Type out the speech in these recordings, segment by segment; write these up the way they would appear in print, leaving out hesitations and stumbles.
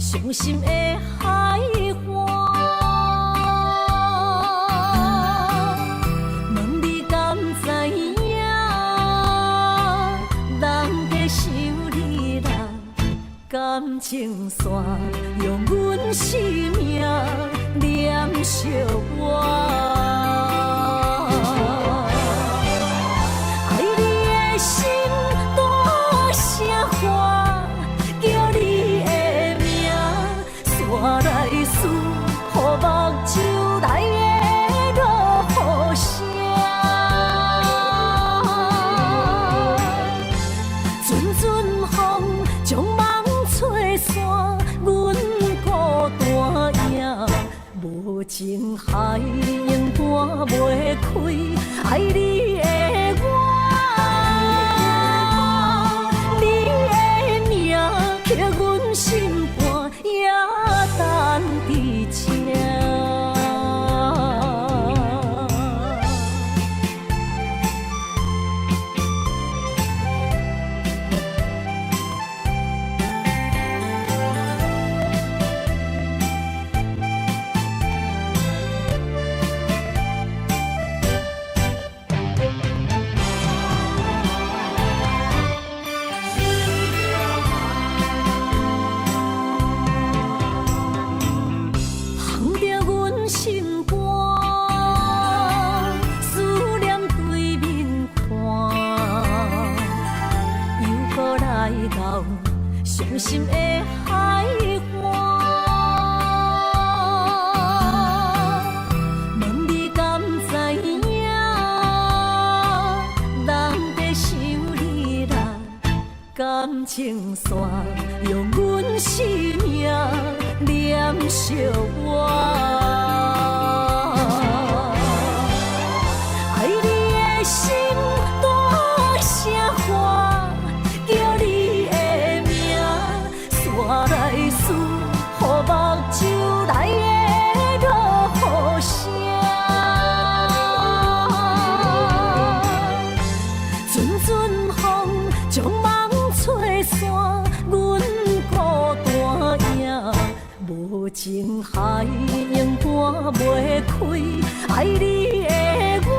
伤心的海岸。问你敢知影？人在想你人感情线，用阮生命念惜我。爱你的心大声喊，叫你的名，山来思，雨目睭来的落雨声。阵阵风将梦吹散，阮孤单影，无情海涌断袂开，爱你的我。刻阮心肝，也等伫这。伤心的海岸，问你敢知影？人在想你人感情线，用阮生命念惜我。爱你的心大声喊，叫你的名，山来思，雨目睭来的落雨声。阵阵风将梦吹散，阮孤单影，无情海涌断袂开，爱你的我。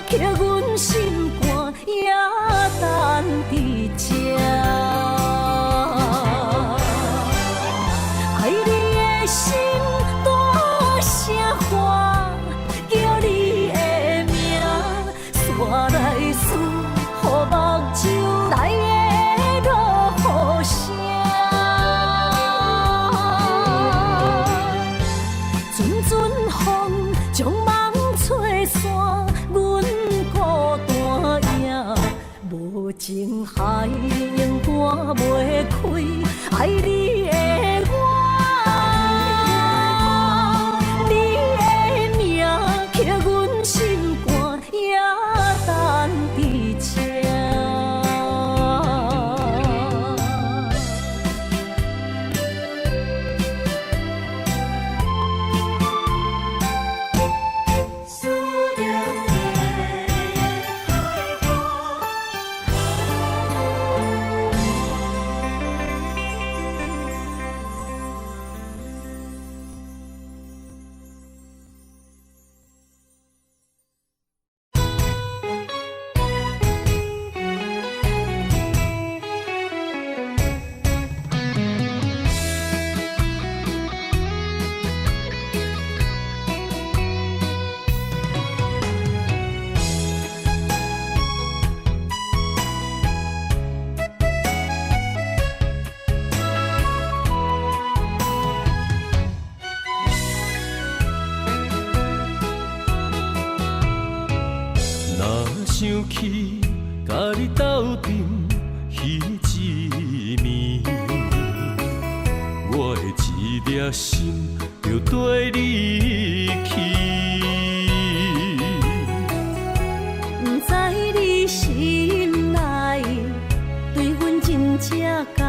刻阮心肝，也等伫这。爱你的心大声喊，叫你的名，山来思，雨目睭来的落雨声。阵阵风将梦吹散，无情海涌断袂开，爱你的我。你的名刻阮心肝，也等伫这。想起甲你斗阵彼一暝，我的一粒心就跟你去。不知你心内对阮真正介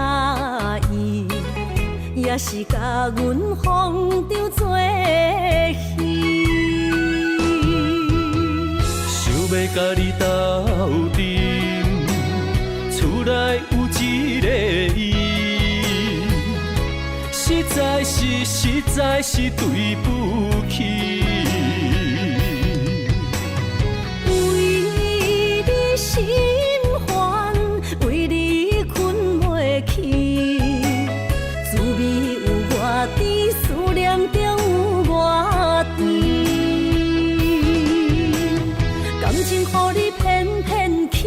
意，也是甲阮风中做戏。要甲你斗阵，厝内有一个伊，实在是对不起。为你心烦，为你困袂去，滋味有偌甜，思念就有偌甜。感情予你骗骗去，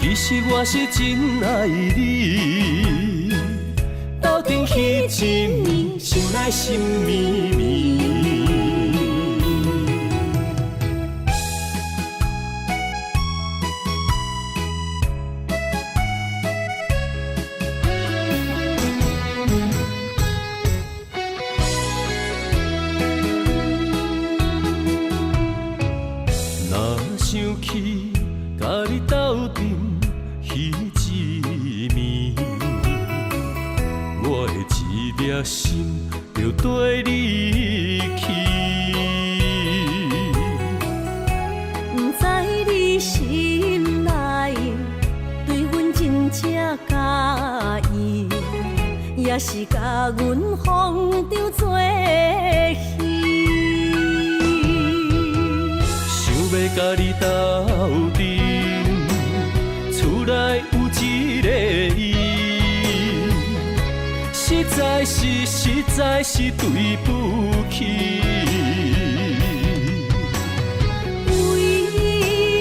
其实我是真爱你，斗阵彼一暝，想来心绵绵。若想起甲你斗阵彼一暝，我的一粒心就跟你去。不知你心内对阮真正介意，也是甲阮放着做戏。想要甲你斗阵，厝内有一个伊，实在是对不起。为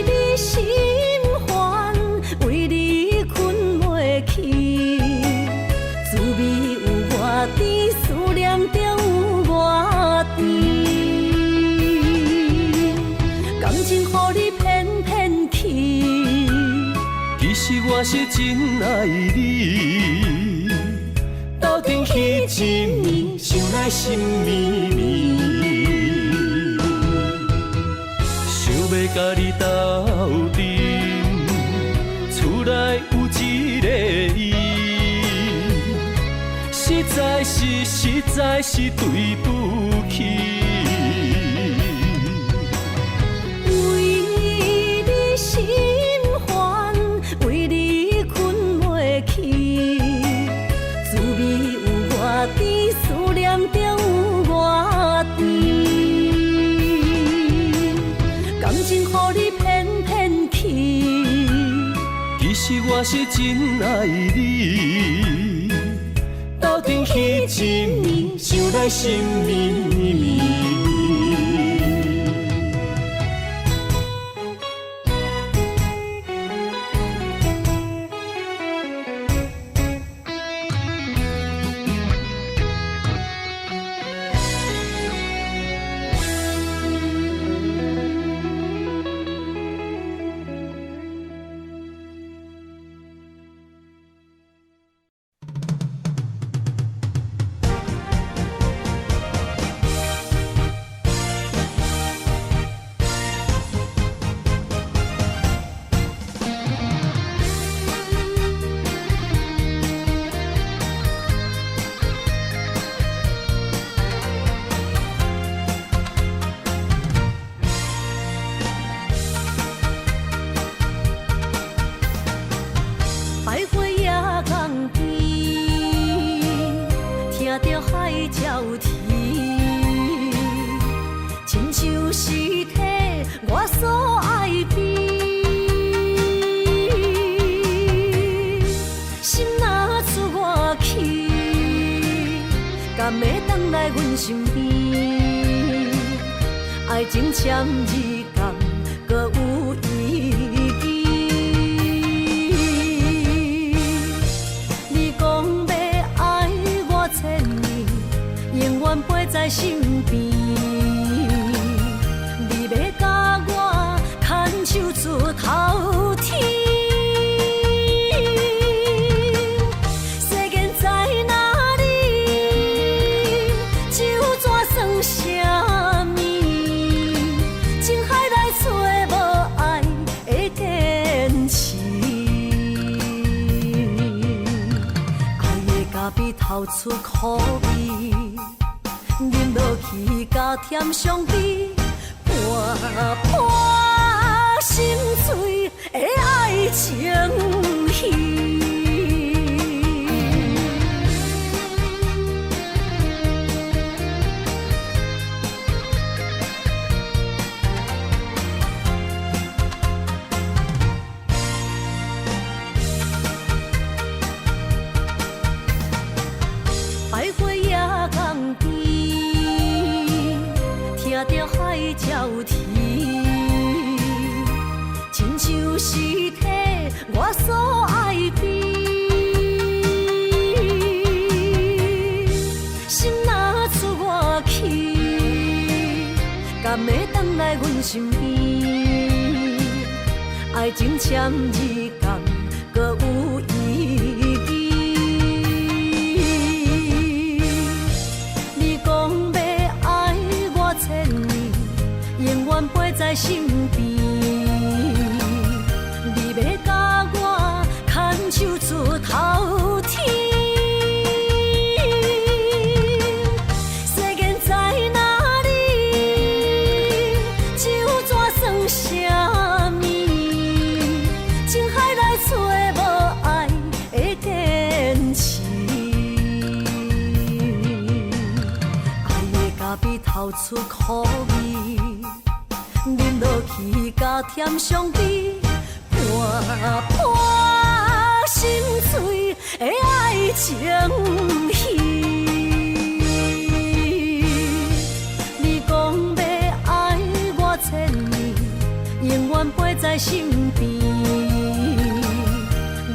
你心烦，为你困袂去，滋味有偌甜，思念就有偌甜。感情予你骗骗去，其实我是真爱你，斗阵彼一暝，想来心绵绵。想要甲你斗阵，厝内有一个伊，实在是对不起。为你心烦，为你困袂去，滋味有偌甜，思念就有偌甜。感情予你骗骗去，其实我是真爱你，斗阵彼一暝，想来心绵绵。敢要回来阮身边，爱情签字敢搁有意义？你讲要爱我千年，永远陪在身边。你要甲我牵手出头天。 透出苦味，饮落去加添伤悲，破心碎的爱情。着海鸟啼，亲像是体我所爱的。心若出我去，敢会回来阮身边？爱情签字敢搁有意义？你讲要爱我千年，永远陪在身边。你要甲我牵手出头天。世间在哪里？酒怎算啥物？情海来找无爱的坚持。爱的咖啡透出苦味，饮落去甲甜相比，伴伴心碎的爱情戏。你讲要爱我千年，永远陪在身边。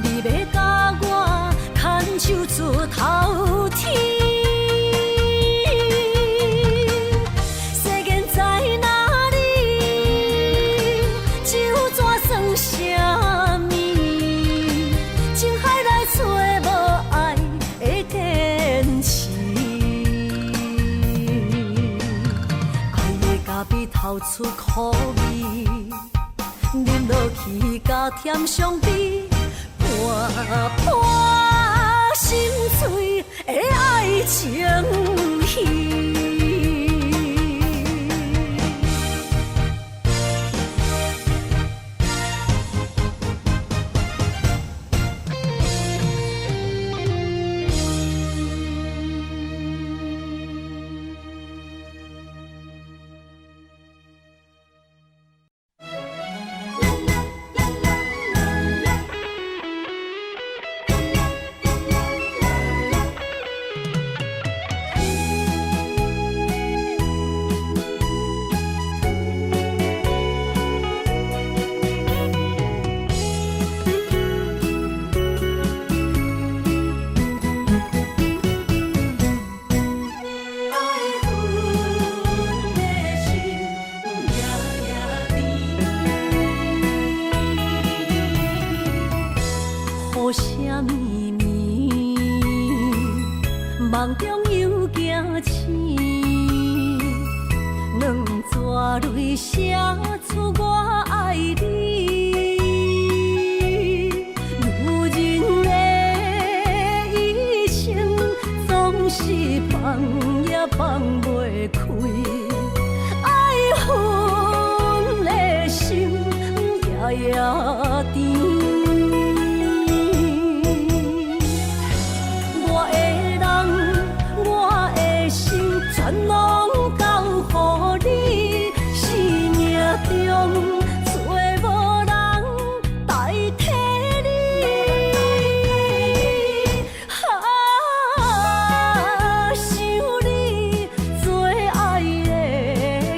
你要甲我牵手出头天。世间在哪里？酒怎算啥物？情海来找无爱的坚持。爱的咖啡透出苦味，饮落去甲甜相比，伴伴心碎的爱情戏。雨声绵绵，梦中又惊醒，两纸泪写出我爱你。女人的一生总是放也放袂开，爱恨的心夜夜甜。全拢交予你，生命中找无人代替你。想你最爱的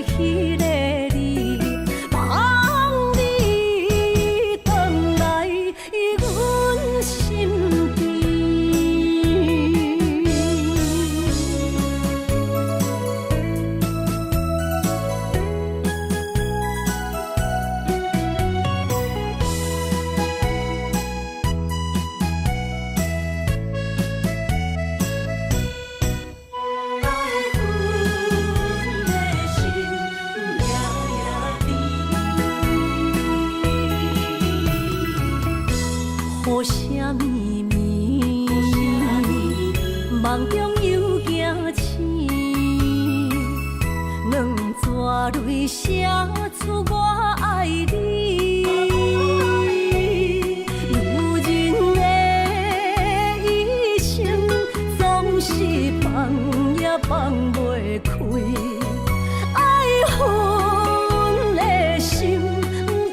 迄个你，望你回来阮身边。雨声绵绵，梦中又惊醒，两纸泪写出我爱你。女人的一生总是放也放袂开，爱恨的心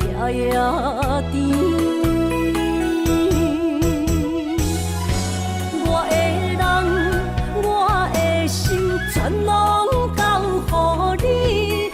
夜夜甜。全拢交予你，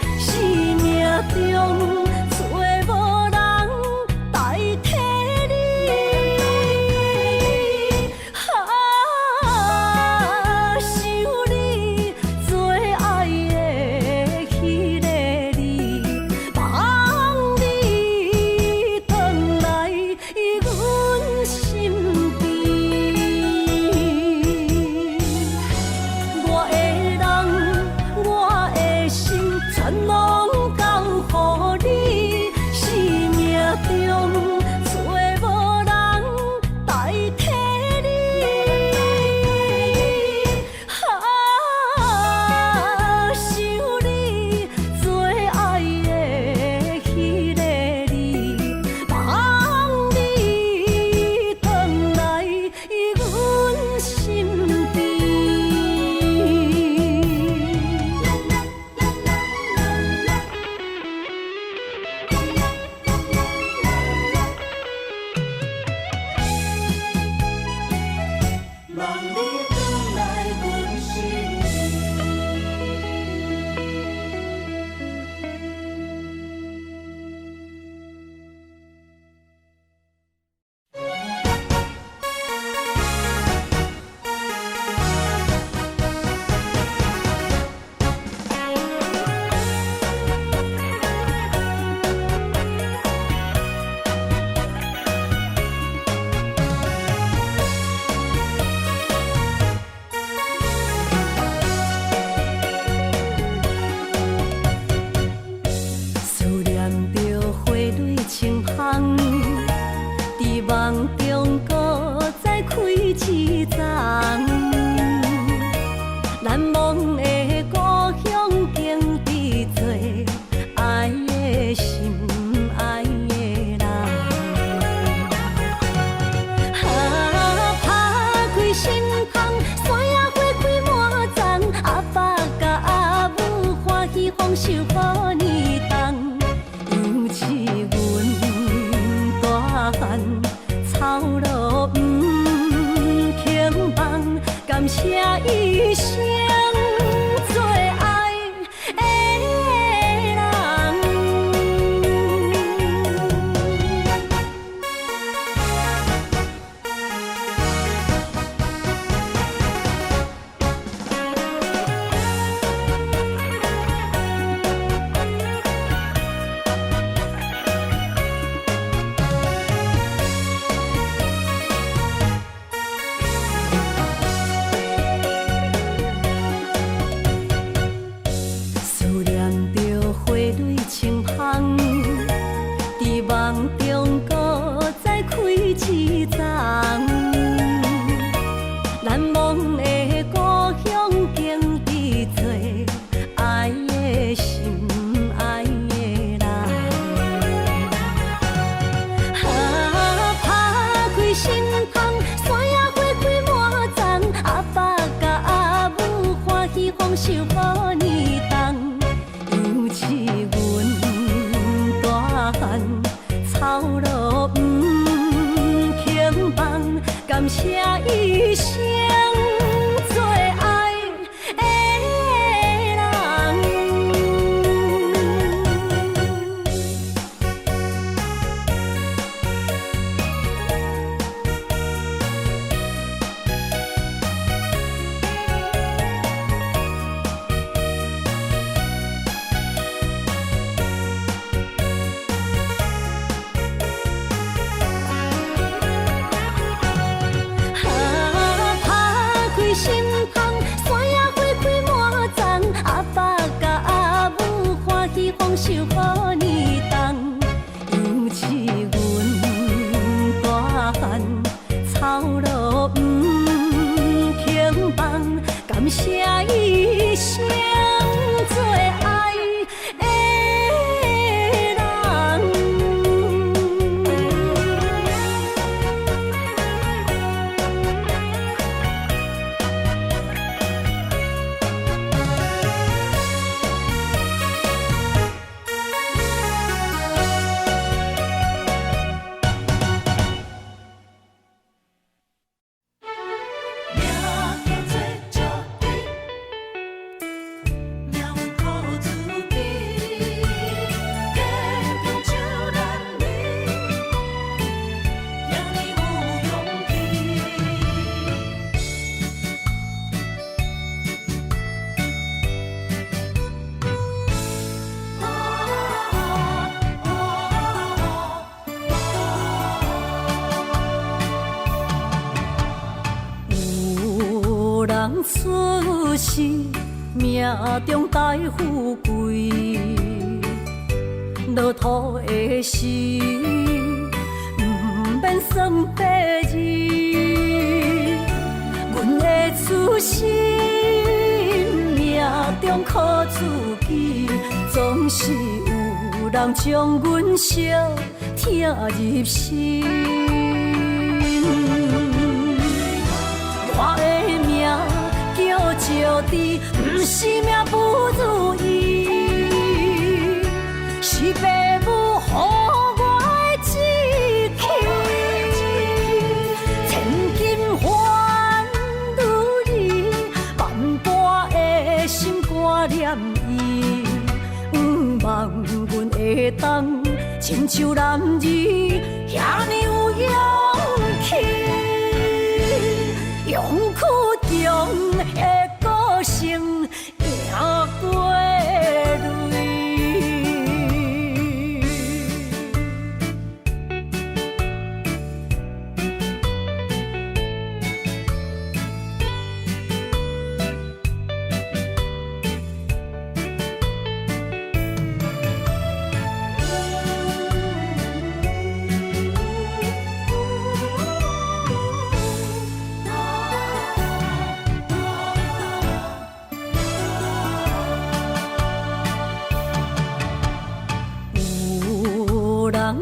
谢一生做爱的人。思念着花蕊清香，伫梦中搁再开一丛。难忘的故乡，经历做爱的心，爱的人。打开心窗，山野花开满丛，阿爸甲阿母欢喜丰收好年冬。尤是阮大汉操劳不轻放，感谢一生做爱的人。打开心窗，山野花开满丛，阿爸甲阿母欢喜丰收好年冬。尤是阮大汉操劳不轻放，感谢一生做爱的人。有人出世，命中带富贵，落土的时，不免算白字。阮的出身，命中靠自己，总是有人将阮惜听入心。我的命叫石地，不是命不如意，是父母予我的志气。千金换如意，万般的心挂念伊。望阮会当亲像男儿遐尼有勇气。勇气中的个性赢过泪。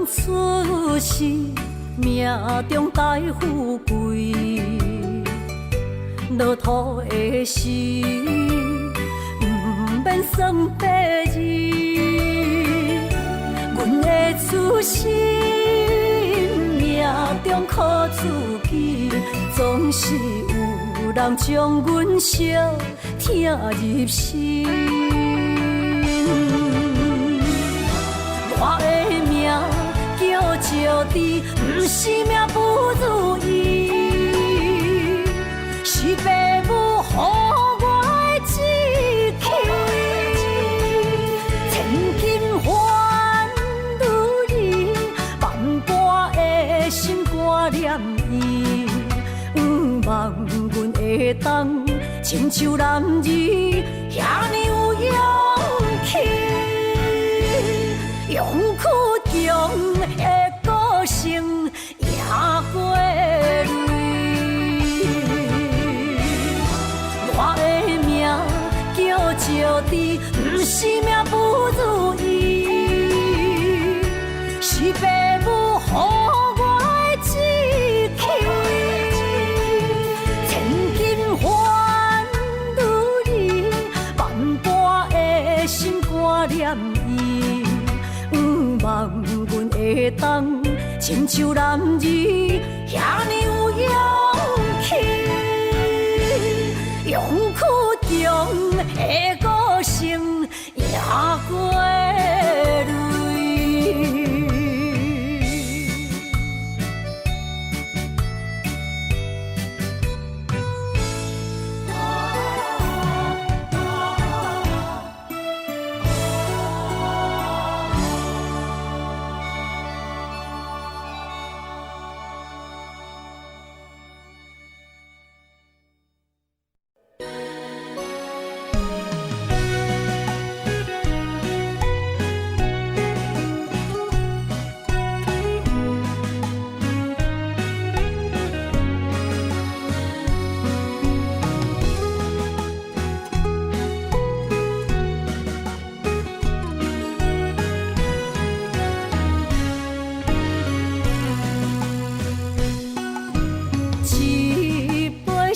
出世命中带富贵，落土的时，不免算白字。阮的出身命中靠自己，总是有人将阮惜听入心。我的名叫石枝，不是命不如意，是父母予我的志气。千金换如意，万般的心挂念伊。望阮会当亲像男儿遐尼有勇气，勇屈强的个性赢过泪。我的名叫石枝，不是命不如意，是父母予我的志气。心挂念伊，望阮会当亲像男儿遐尼有勇气，勇屈强的个性赢过泪。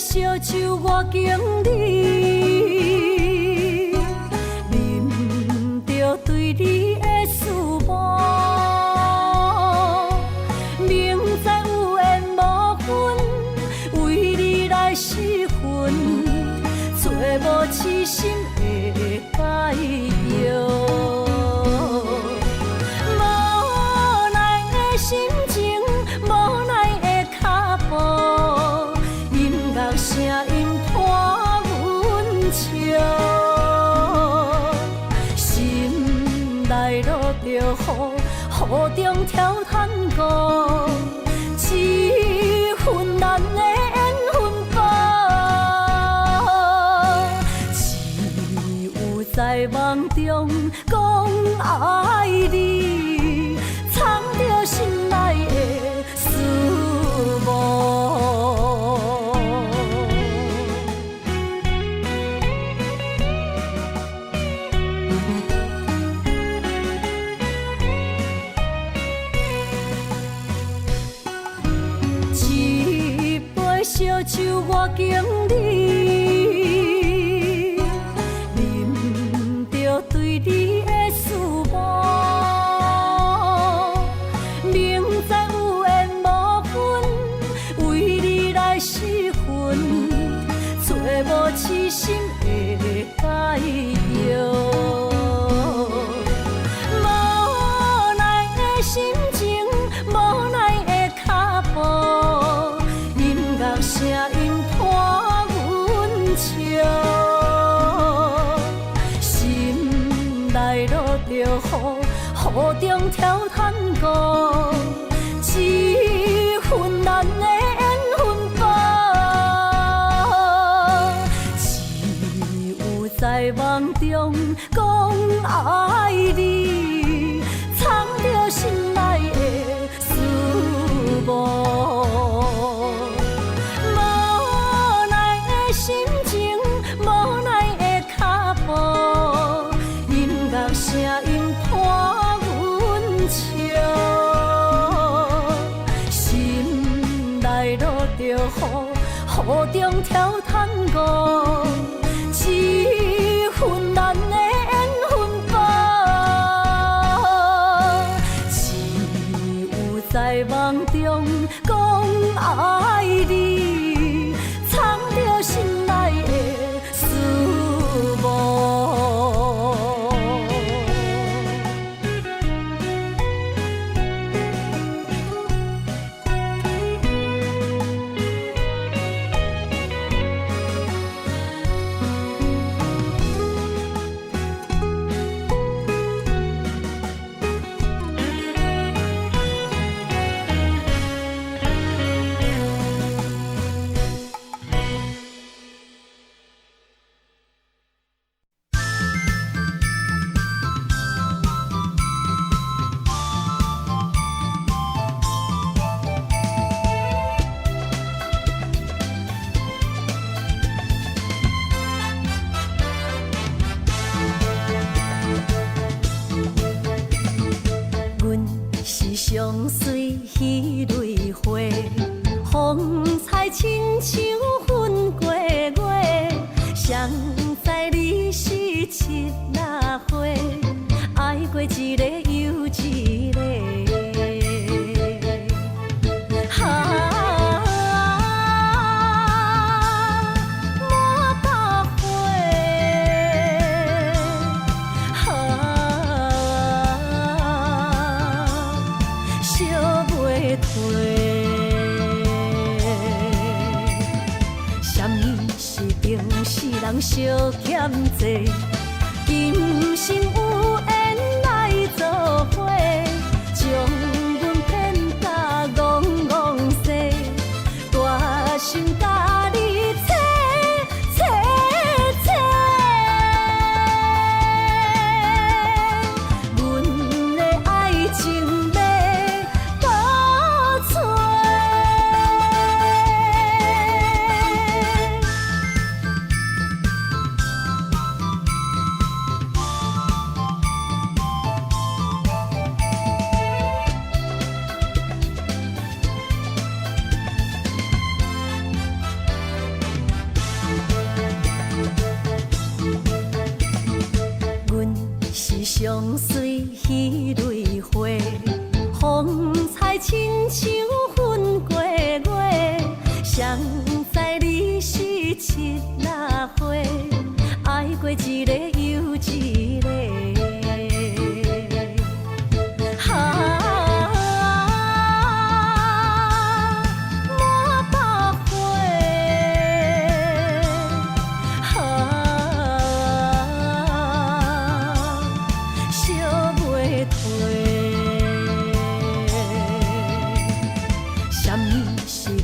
烧酒我敬你，啉着对你的思慕，明知有缘无分，为你来失魂，做无痴心的解药。无奈的心情，无奈的脚步。声音拖阮笑，心内落着雨，雨中跳探戈，一份难的缘分报，只有在梦中讲爱你，藏着心内的思慕。烧酒我敬你，啉着对你的思慕，明知有缘无分，为你来失魂，做无痴心的解药。无奈的心情，无奈的脚步。声音拖阮笑，心内落着雨，雨中跳探戈，一份难的缘分报，只有在梦中讲爱你，藏着心内的思慕。心情无奈的脚步，音乐声音拖阮笑，心内落着雨，雨中跳探戈，一份难的缘分报，只有在梦中讲爱你，藏着心。上水彼蕊花，风采亲像粉过月，谁知你是七若花，爱过一个又一个。人相欠债，今生有缘来作伙，将阮骗甲戆戆西，大心甲你切切切，阮的爱情要倒找。上水彼蕊花，风采亲像粉过月，谁知你是七若花，爱过一个又一个。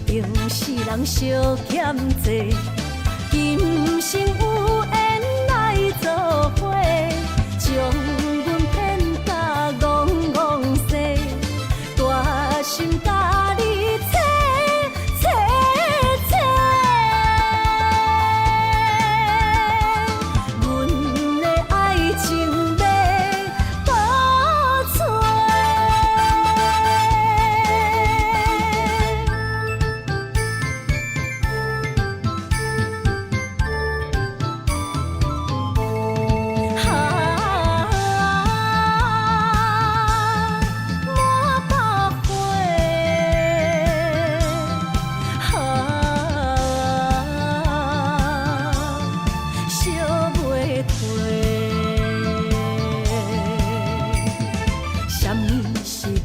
人相欠债，今生有缘来作伙，将阮骗甲戆戆西，大心甲你切切切，阮的爱情要倒找。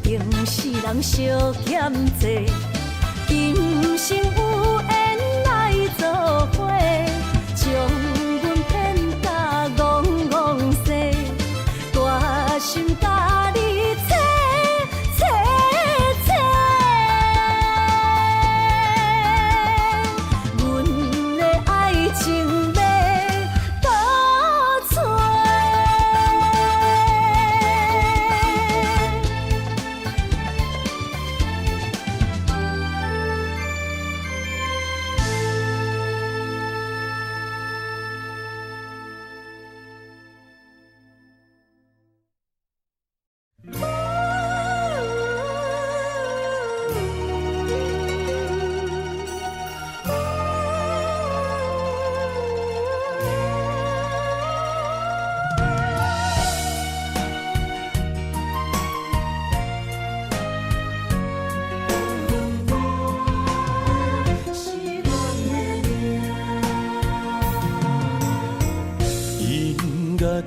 人相欠债，今生有缘来作伙，将阮骗甲戆戆西，大心甲你切切切，阮的爱情要倒找。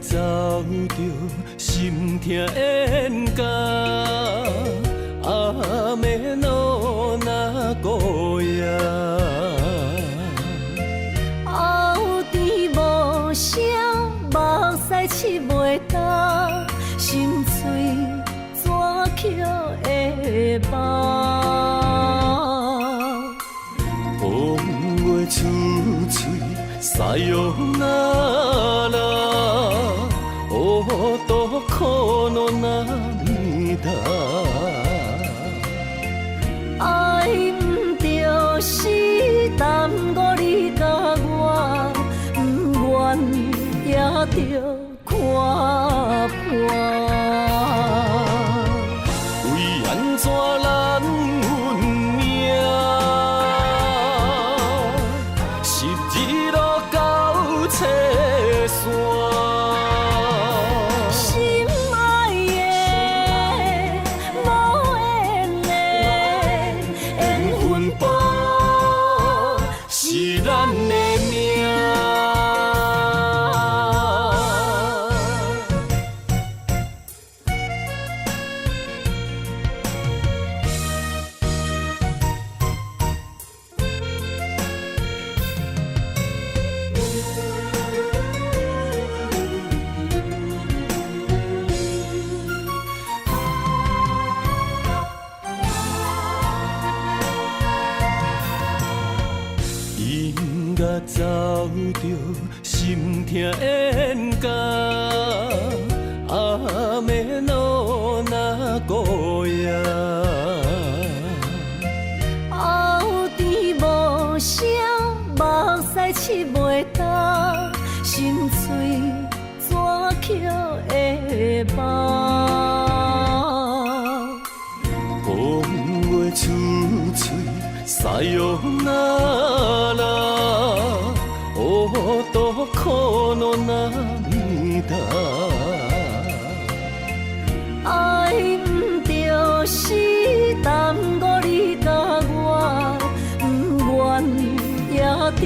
走着心痛冤家，暗暝路若孤夜，后甜无声，目屎拭袂干，心碎怎捡会放？风话出嘴，塞哟那拉。多苦恼那面大，爱毋着是耽误你甲我，不愿也着看破。为缘走着心痛冤家，阿妹路那孤夜。后甜无声，目屎拭袂干，心碎怎捡会梦？风月出嘴，沙哟那拉，哦，多苦恼那面大。爱毋着是耽误你甲我，不愿也着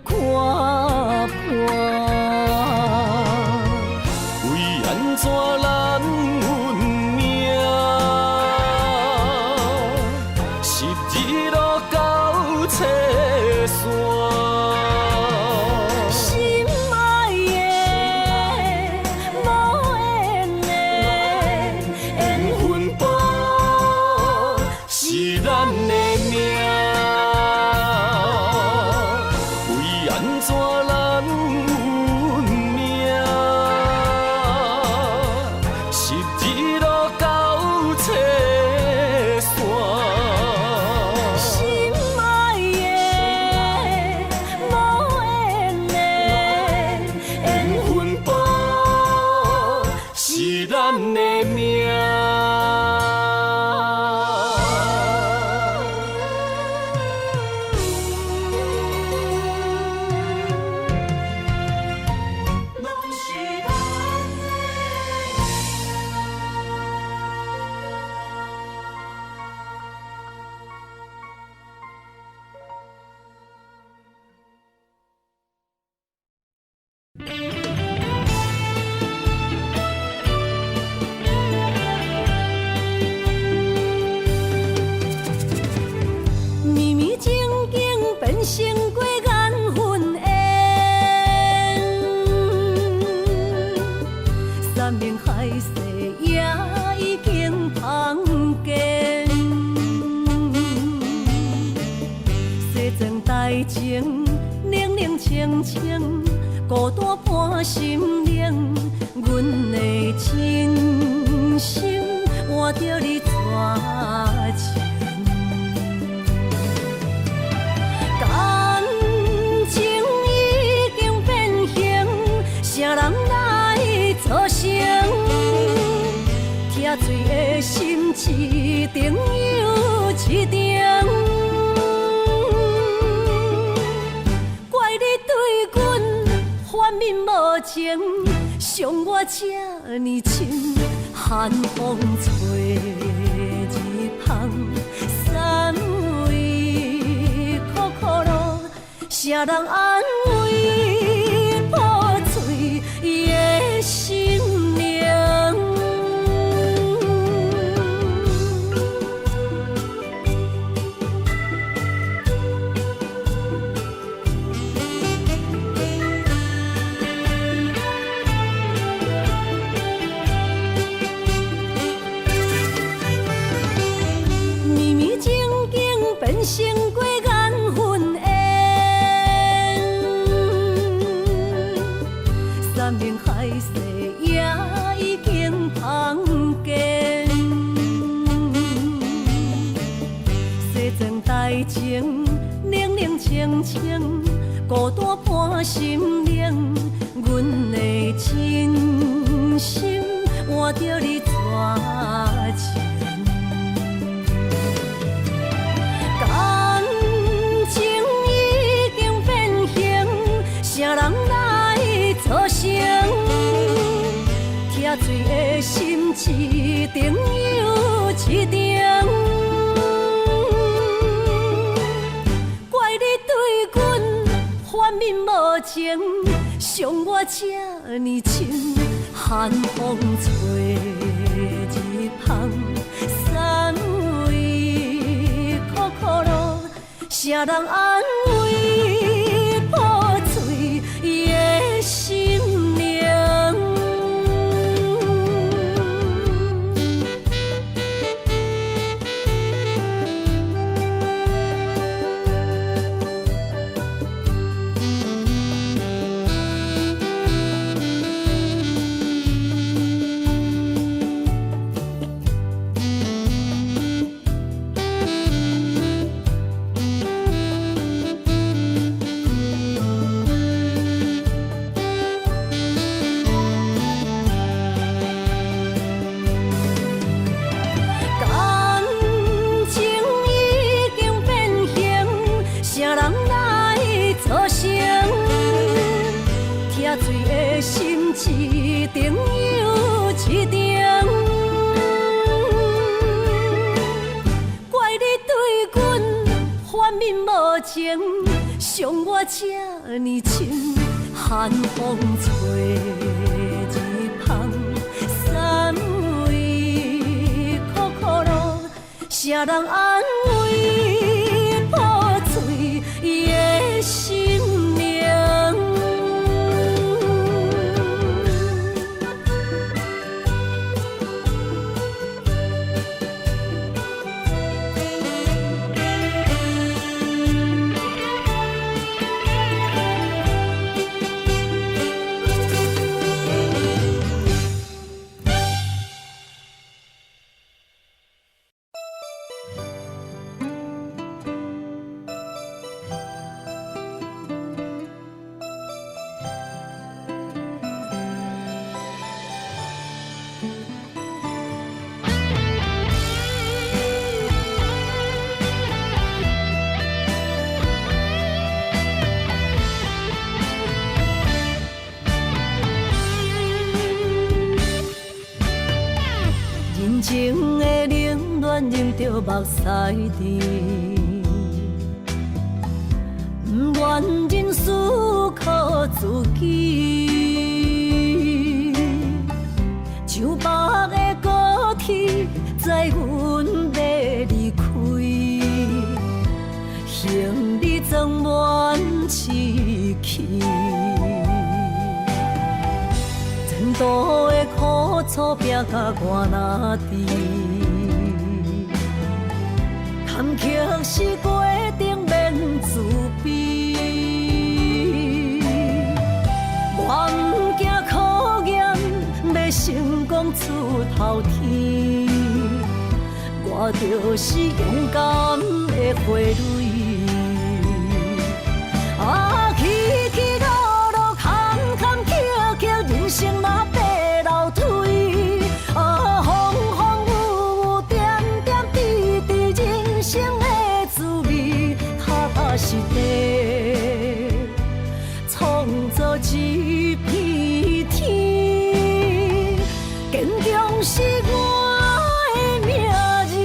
看破。为安怎咱运命，十字路到车线。心爱的，无缘的，缘分簿是咱的命，为安怎咱运命，十字路到车线。心爱的，无缘的，缘分簿是咱的命。绵绵情景变成过缘分缘，山盟海誓也已经芳见。西装大情，冷冷清清，孤单伴心灵。阮的真心换着你绝情。感情已经变形，啥人来作成？疼醉的心一定又一定，怪你对阮反面无情，伤我这呢深，寒风吹日芳，三位苦苦路，啥人安慰破碎的心灵？绵绵情景变成过缘分缘，山盟海誓也已经芳见。西装大情，冷冷清清，孤单伴心灵。阮的真心换着你绝情。感情已经变形，啥人来作成？疼醉的心一定又一定，怪你对阮反面无情，伤我这呢深，寒风吹日芳，三位苦苦路，啥人安慰破碎的心灵？情，伤我这呢深，寒风吹日芳，三位苦苦路，谁人安慰破碎的心灵？人情的冷暖，忍着目屎滴，不愿忍思靠自己。像北的高铁，载阮要离开，行李装满市气。前途的苦楚拼甲我哪知？坎坷是过程免自卑，我毋惊考验，要成功出头天。我就是勇敢的花蕊。起起落落，坎坎坷坷，人生若爬楼梯。风风雨雨，点点滴滴，人生的滋味，踏踏实地，创造一片天。坚强是我的名字。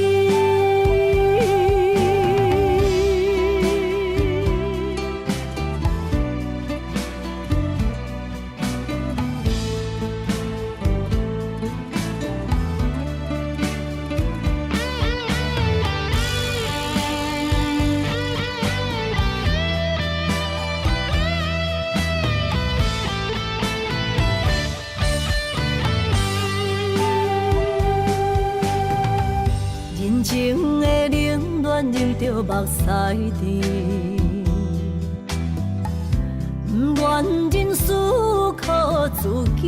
人情的冷暖，忍着目屎滴，不愿忍思靠自己。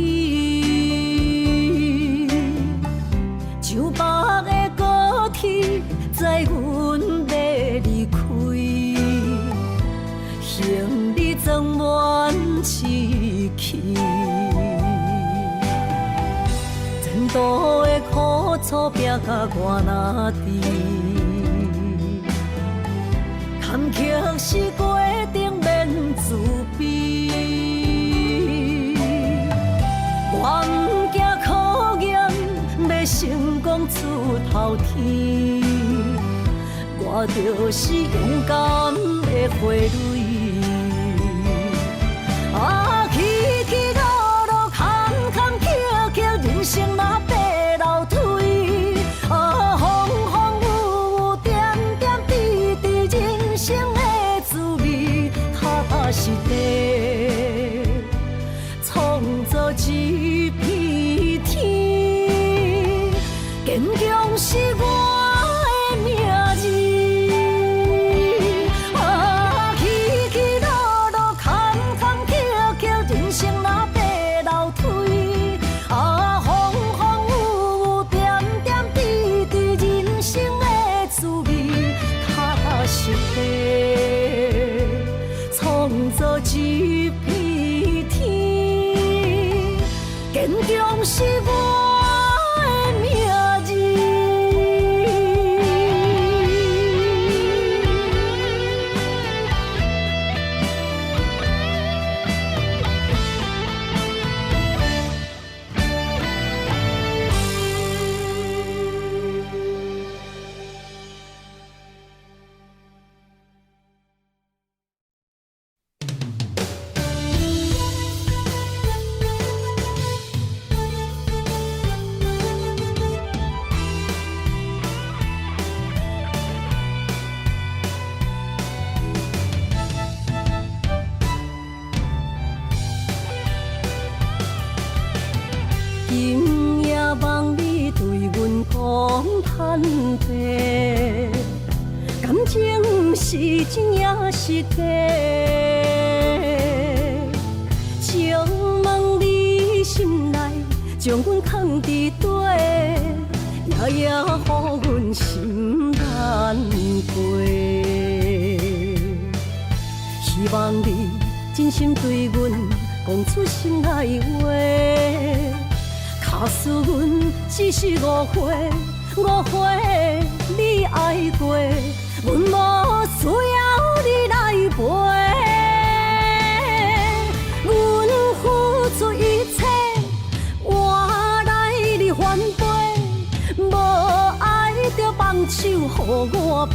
像北的高铁，载阮要离开，行李装满市气。前途的苦楚拼甲我哪知？坎坷是过程免自卑，我毋惊考验，要成功出头天。我就是勇敢的花蕊。起起落落，坎坎坷坷，人生若爬楼梯。风风雨雨，点点滴滴，人生的滋味，踏踏实地，创造一片天。坚强是我的名字。起起落落，坎坎坷坷，是真也是假？请问你心内将阮藏伫底，夜夜予阮心难过。希望你真心对阮讲出心内话，假使阮只是误会，误会你爱过，阮无需要你来陪。阮付出一切，换来你反背，无爱就放手予我飞。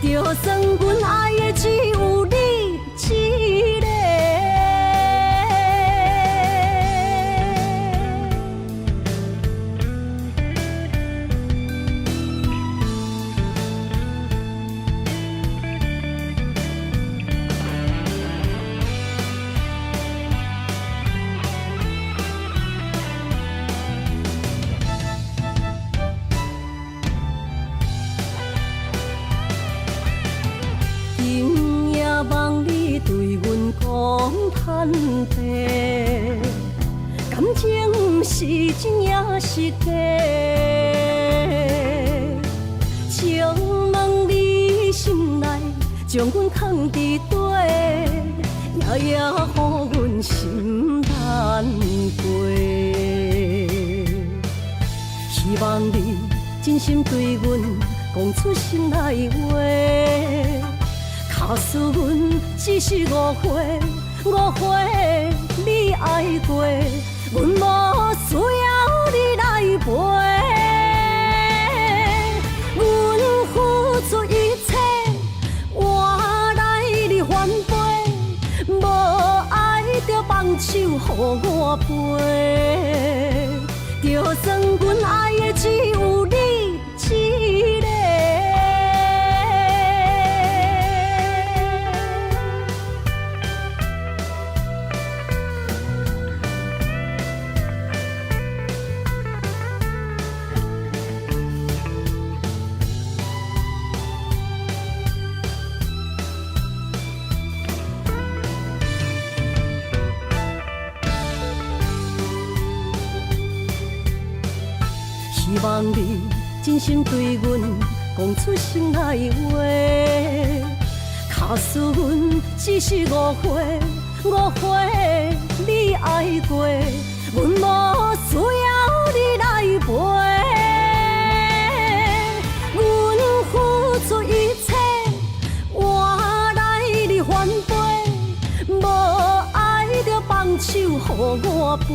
就算阮爱的只有你一个。坦白，感情是真也是假？请问你心内将阮藏伫底，夜夜予阮心难过。希望你真心对阮讲出心内话，假使阮只是误会。误会你爱过，阮无需要你来陪。阮付出一切，换来你反背，无爱就放手予我飞。就算阮爱的只有你一个。希望你真心对阮讲出心内话，假使阮只是误会，误会你爱过，阮无需要你来陪。阮付出一切，换来你反背，无爱就放手予我飞。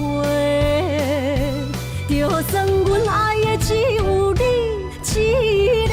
就算阮爱的只有你一个。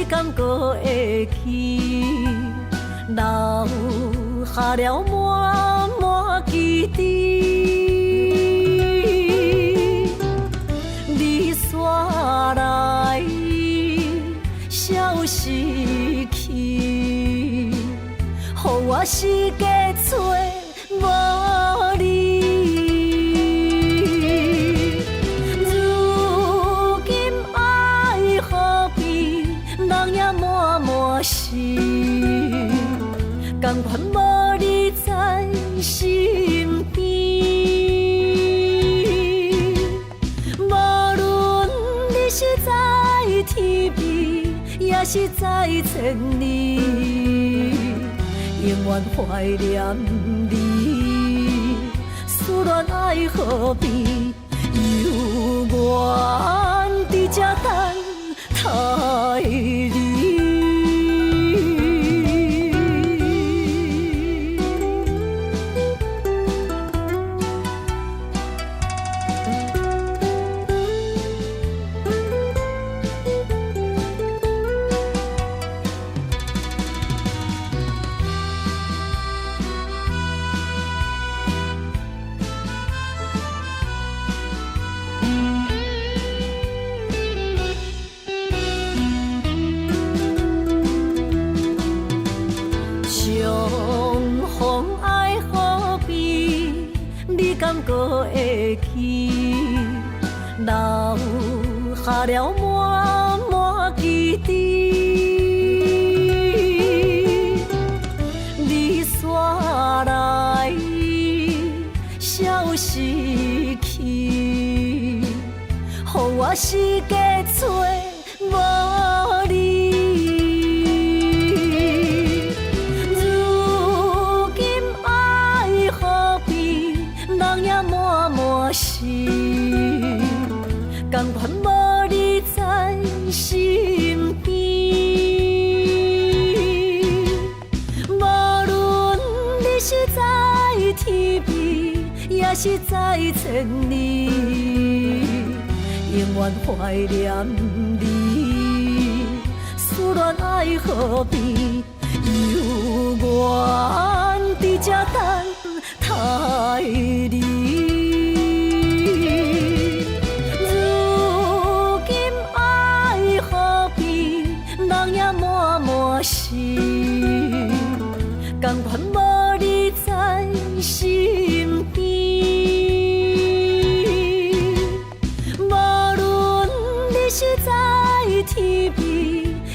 感觉会起，留下了满满记忆。你煞来消失去，予我世界找无你。人也满满是，甘愿无你在身边。无论你是在天边，也是在千里。永远怀念你，思恋爱河边，犹原伫这等待你。感觉会起，留下了满满记忆。你煞来，消失去，予我世界找无你。是，甘愿无你在身边，无论你是在天边，也是在千里，永远怀念你，思恋爱河边，犹原伫这等待你。是，甘愿无你在身边，无论你是在天边，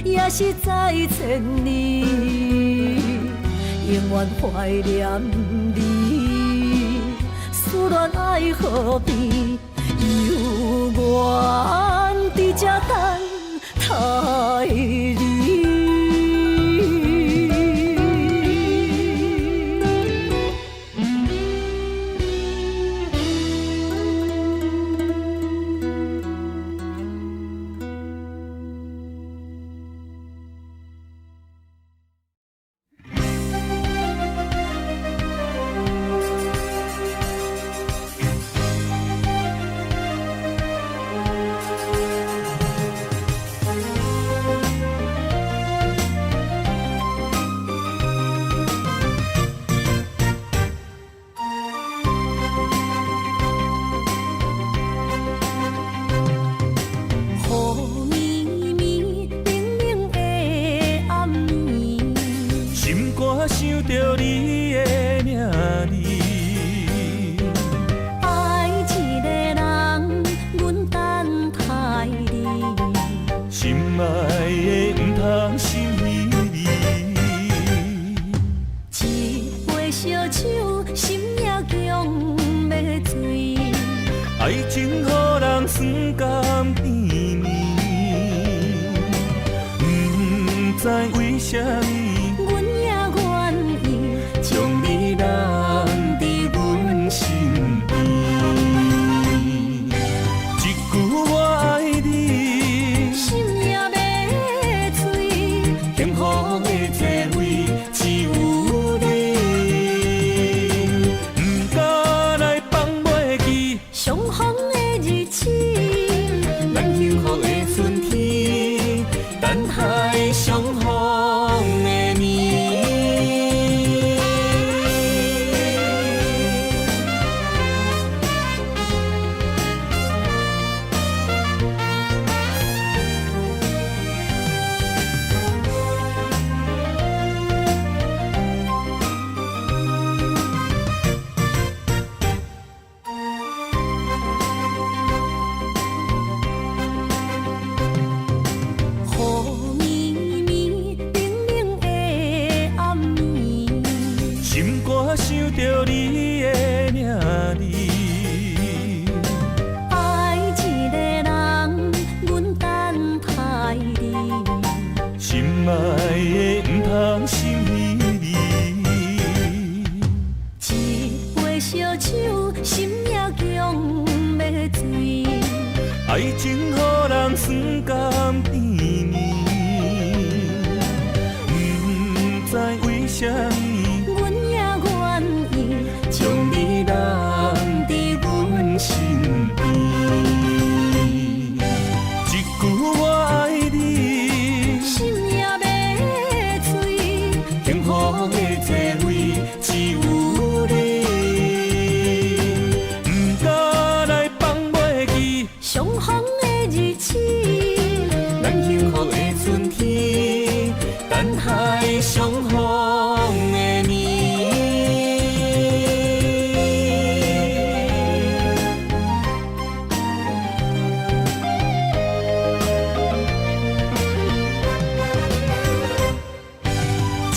也是在千里，永远怀念你，思恋爱河边，犹原伫这等待你。想着你的名字，爱一个人，阮等待你，心爱的不通心离。一杯烧酒，心也强要醉，爱情予人酸甘甜蜜，不知为什么。将你留伫阮身边，一句我爱你，心也要碎，幸福的座位只有你，不敢来放袂记相逢的日子，咱幸福的春天，等待相逢的你。想着你的名字，爱一个人，阮等待你，心爱的不通心离。爱情予人酸甘甜蜜，不知为什么，阮也愿意将你揽伫阮身边。一句我爱你，心也要碎，幸福的座位只有你，不敢来放袂记。相逢的日子，咱幸福的春天，等待相逢的年。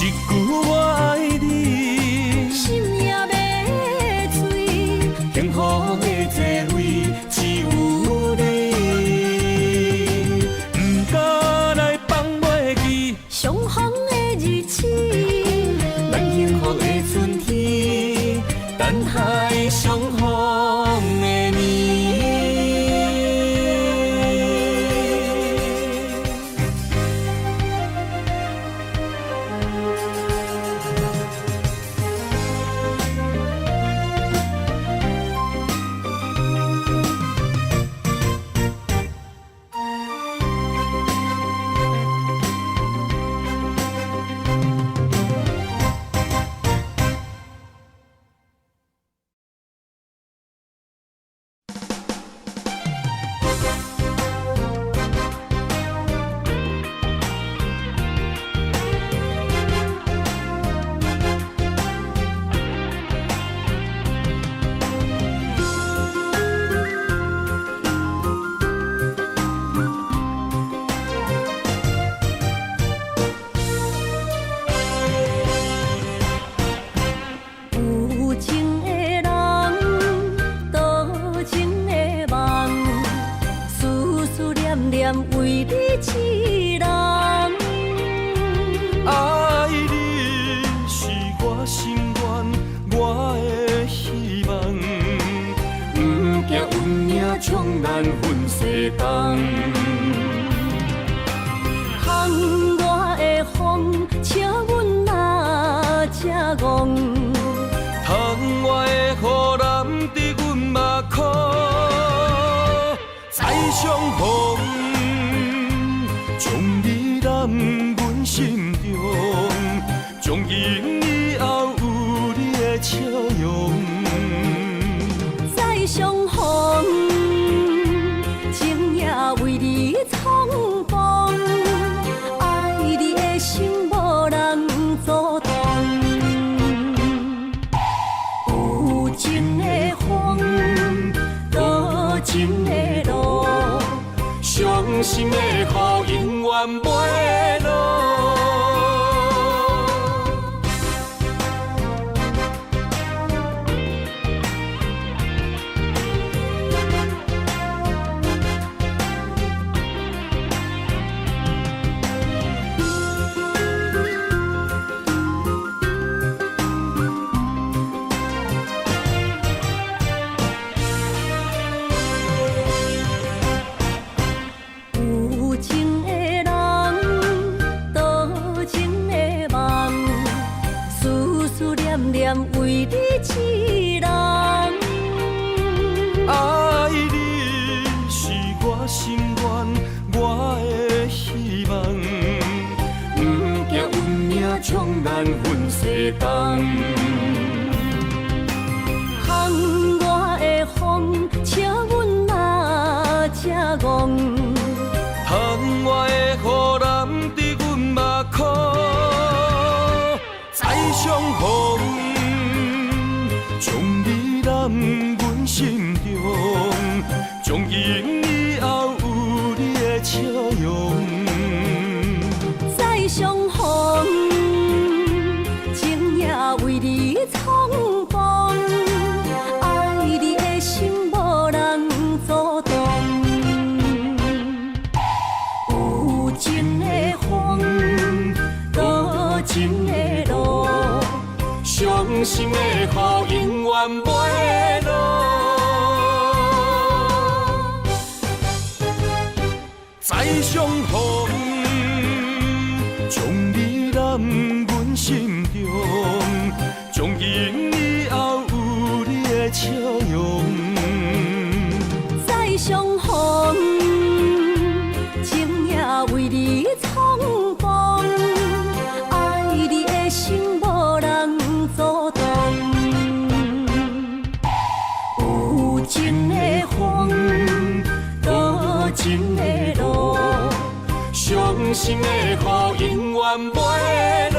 一句我爱你，心也要碎，幸福的座位只有你，不敢来放袂记。相逢的日子，咱幸福的春天，等待相逢的年。有情的人，多情的梦，思思念念为你一人。爱你是我心愿，我的希望，不惊运命将咱分西东。窗外的风，笑阮哪只戆？窗外的雨淋伫阮目眶，再相逢，将你揽阮心中，从今以后有你的笑容。再相逢，情也为你冲动，爱你的心无人阻挡。有情的风，多情的路，伤心的雨永远袂落。有情的人，多情的梦，思思念念为你一人。爱你是我心愿，我的希望，不惊运命将咱分西东。窗外的风，笑阮哪只戆？窗外的雨淋伫阮目眶，再相逢，将你揽阮心中，从今以后有你的笑容。再相逢，情也为你冲动，爱你的心无人阻挡。有情的风，多情的路，伤心的雨永远袂落。风，将你揽阮心中，从今以后有你的笑容。再相逢，情也为你创风，爱你的心无人阻挡。有情的风，多情的路，伤心的雨永远袂落。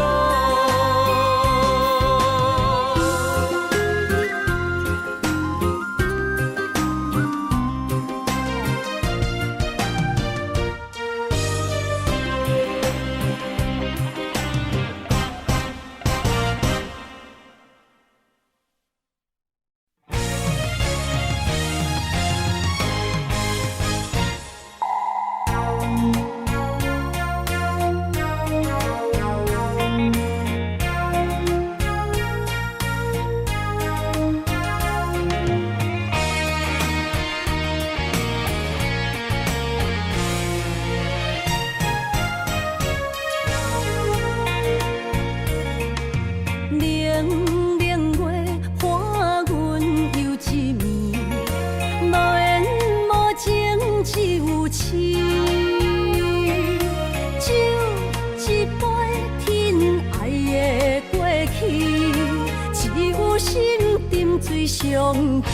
相见，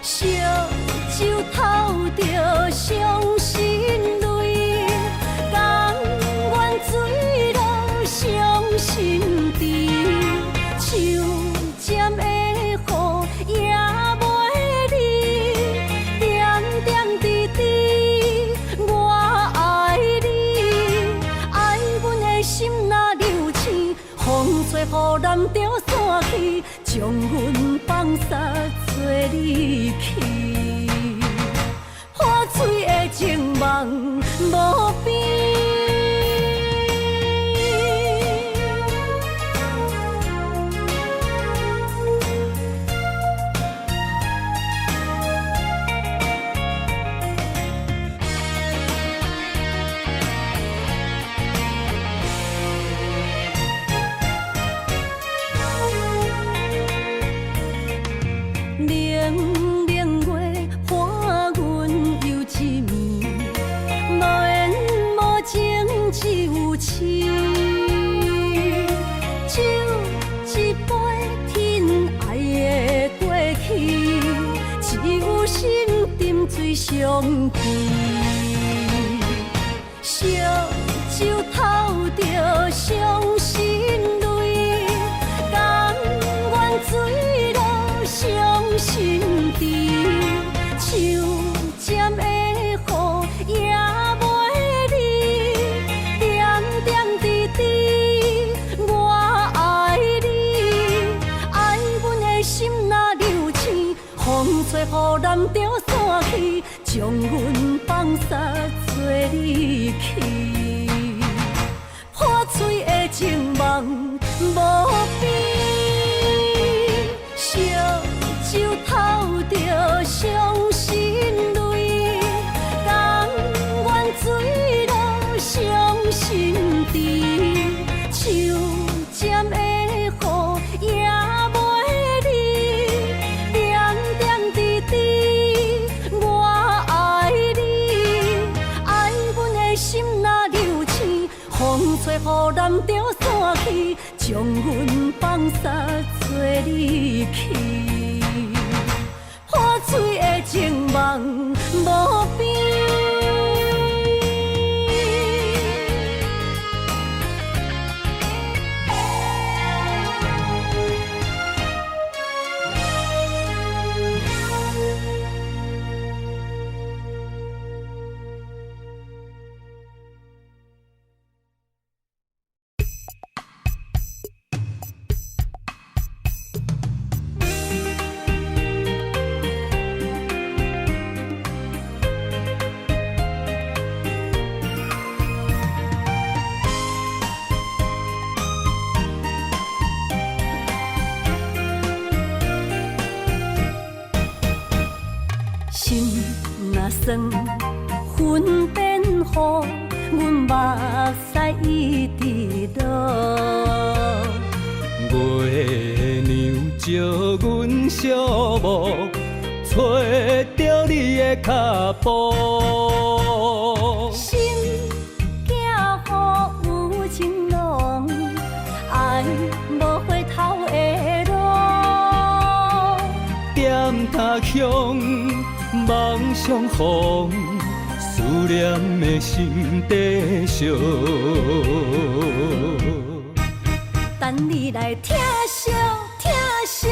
烧酒透着伤心泪，甘愿醉落伤心地，手尖的雨也袂离，点点滴滴我爱你，爱阮的心若流星，风吹雨淋着散去。将阮放撒做离去，破碎的情梦无边。水相见，烧酒透着伤心泪，甘愿醉落伤心地，手尖的雨也袂离，点点滴滴我爱你，爱阮的心若流星，风吹雨淋着散去，将阮放撒做离去，破碎的情梦无边，烧酒透着伤心泪，甘愿醉落伤心地，手尖的雨也袂离，点点滴滴我爱你，爱阮的心若流星，风吹雨淋着散去，将阮放撒做离去，破碎的情梦无边。心若酸，魂云变雨，阮目屎一直落。月娘招阮小无，找着你的脚步。心行雨有情浓，爱无回头的路。点他乡，梦相逢，思念的心底烧。等你来疼惜疼惜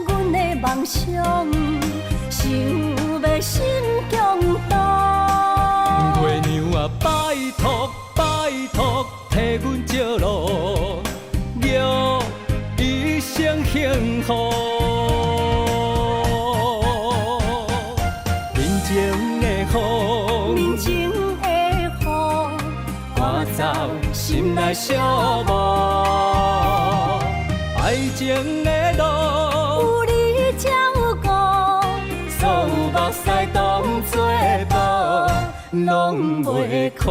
阮的梦想，想要心强大。月娘啊，拜托拜托，替阮照路，祝一生幸福。人情的雨，人情的雨，赶走心内小无。爱情的路，有你才有我，所有目屎当作无，拢袂苦。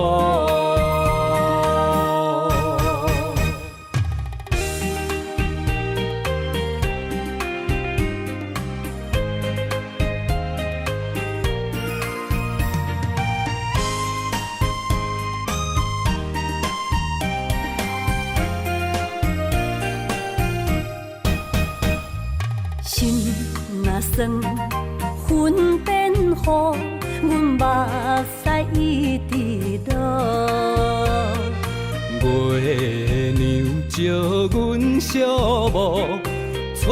心若酸，云变雨，阮目屎一直落。月娘招阮小无，找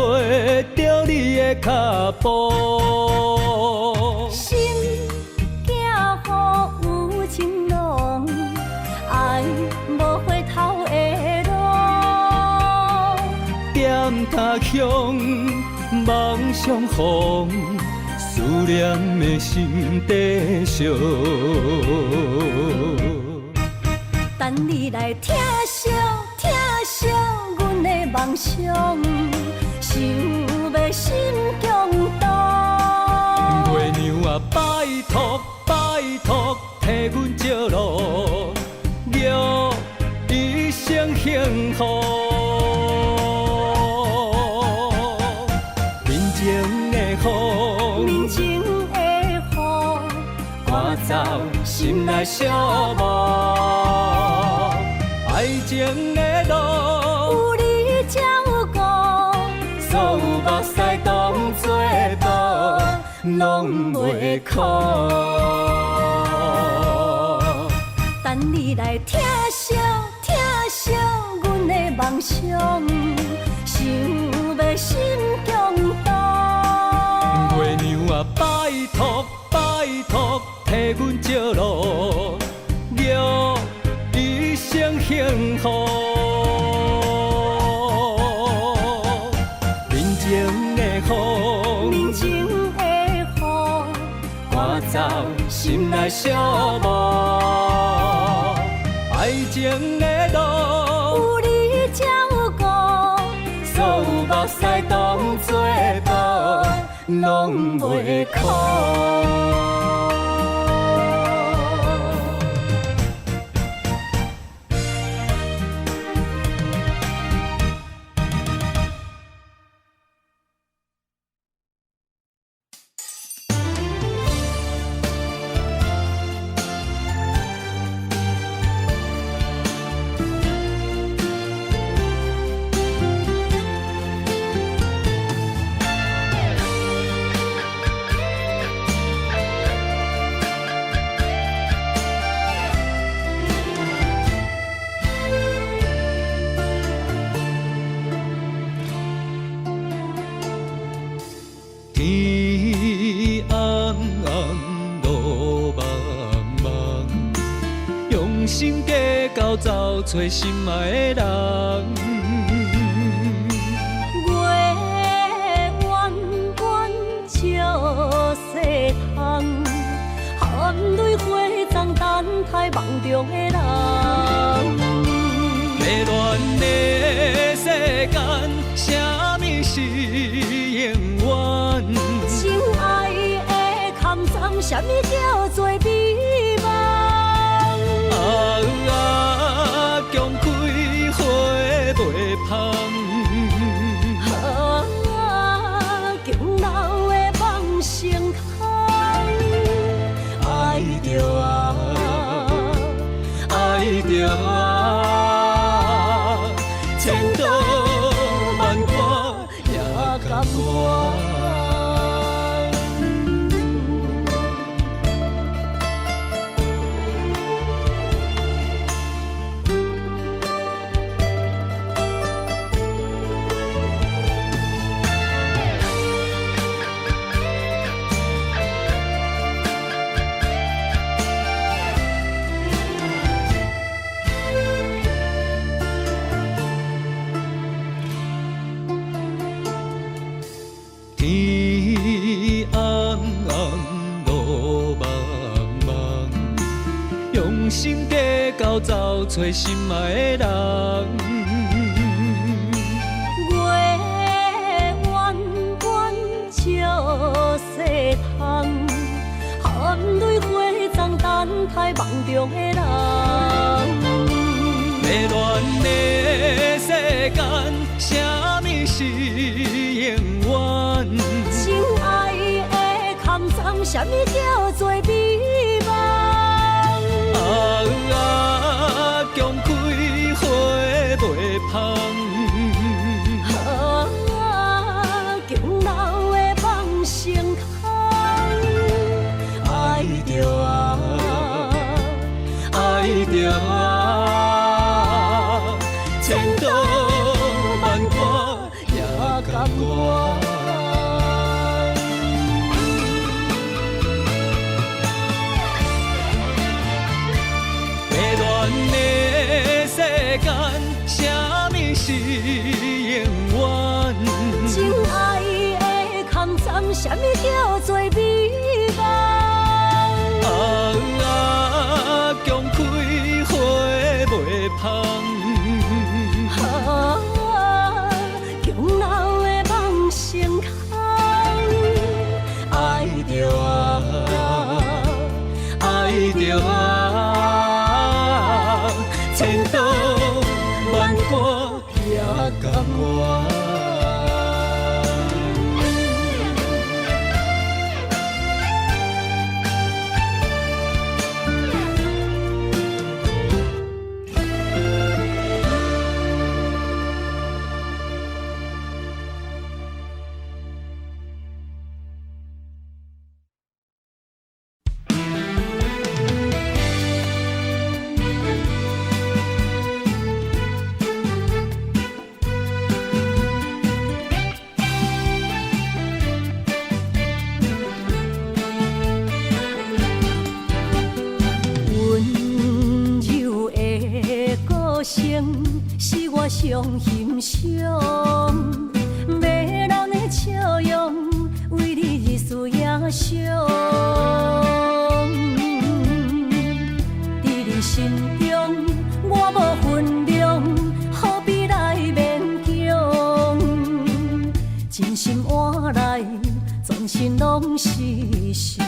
着你的脚步。心行雨有情浓，爱无回头的路。点他乡，梦相逢，思念的心底烧。等你来疼惜疼惜阮的梦想，想要心强大。月娘啊，拜托拜托，替阮照路，祝一生幸福。人情的雨，人情的雨，赶走心内小无。爱情的路，有你才有我，所有目屎当作无，拢袂苦。等你来疼惜疼惜阮的梦想，想要心强大。月娘啊，拜托拜托，替阮照路，祝一生幸福。人情的雨，人情的雨，赶走心内小无。爱情的路，有你才有我，所有目屎当作无，拢袂苦。天暗暗，路茫茫，用心计较找找心爱的人。月弯弯照西窗，含泪花丛等待梦中的人。迷乱的世间，什么是永远？情爱的坎藏，什么叫做美满？爱着我，千刀万剐也甘愿。天红红，路茫茫，用心计较找找心爱的人。月弯弯照西窗，含泪花丛等待梦中的人。迷乱的世间，啥物是永远？情爱的坎藏，啥物叫做美梦？强开花袂芳。强留的梦成空，爱着我，爱着我，千刀万剐也甘愿。迷乱的世间，啥物是永远？情爱的坎藏，啥物叫做美梦？强开花袂芳。强留的梦成空，爱着我，爱着我，千刀万剐也甘愿。是我上欣赏，迷人的笑容，为你日思夜想。伫你心中，我无分量，何必来勉强？真心换来，全身拢是伤。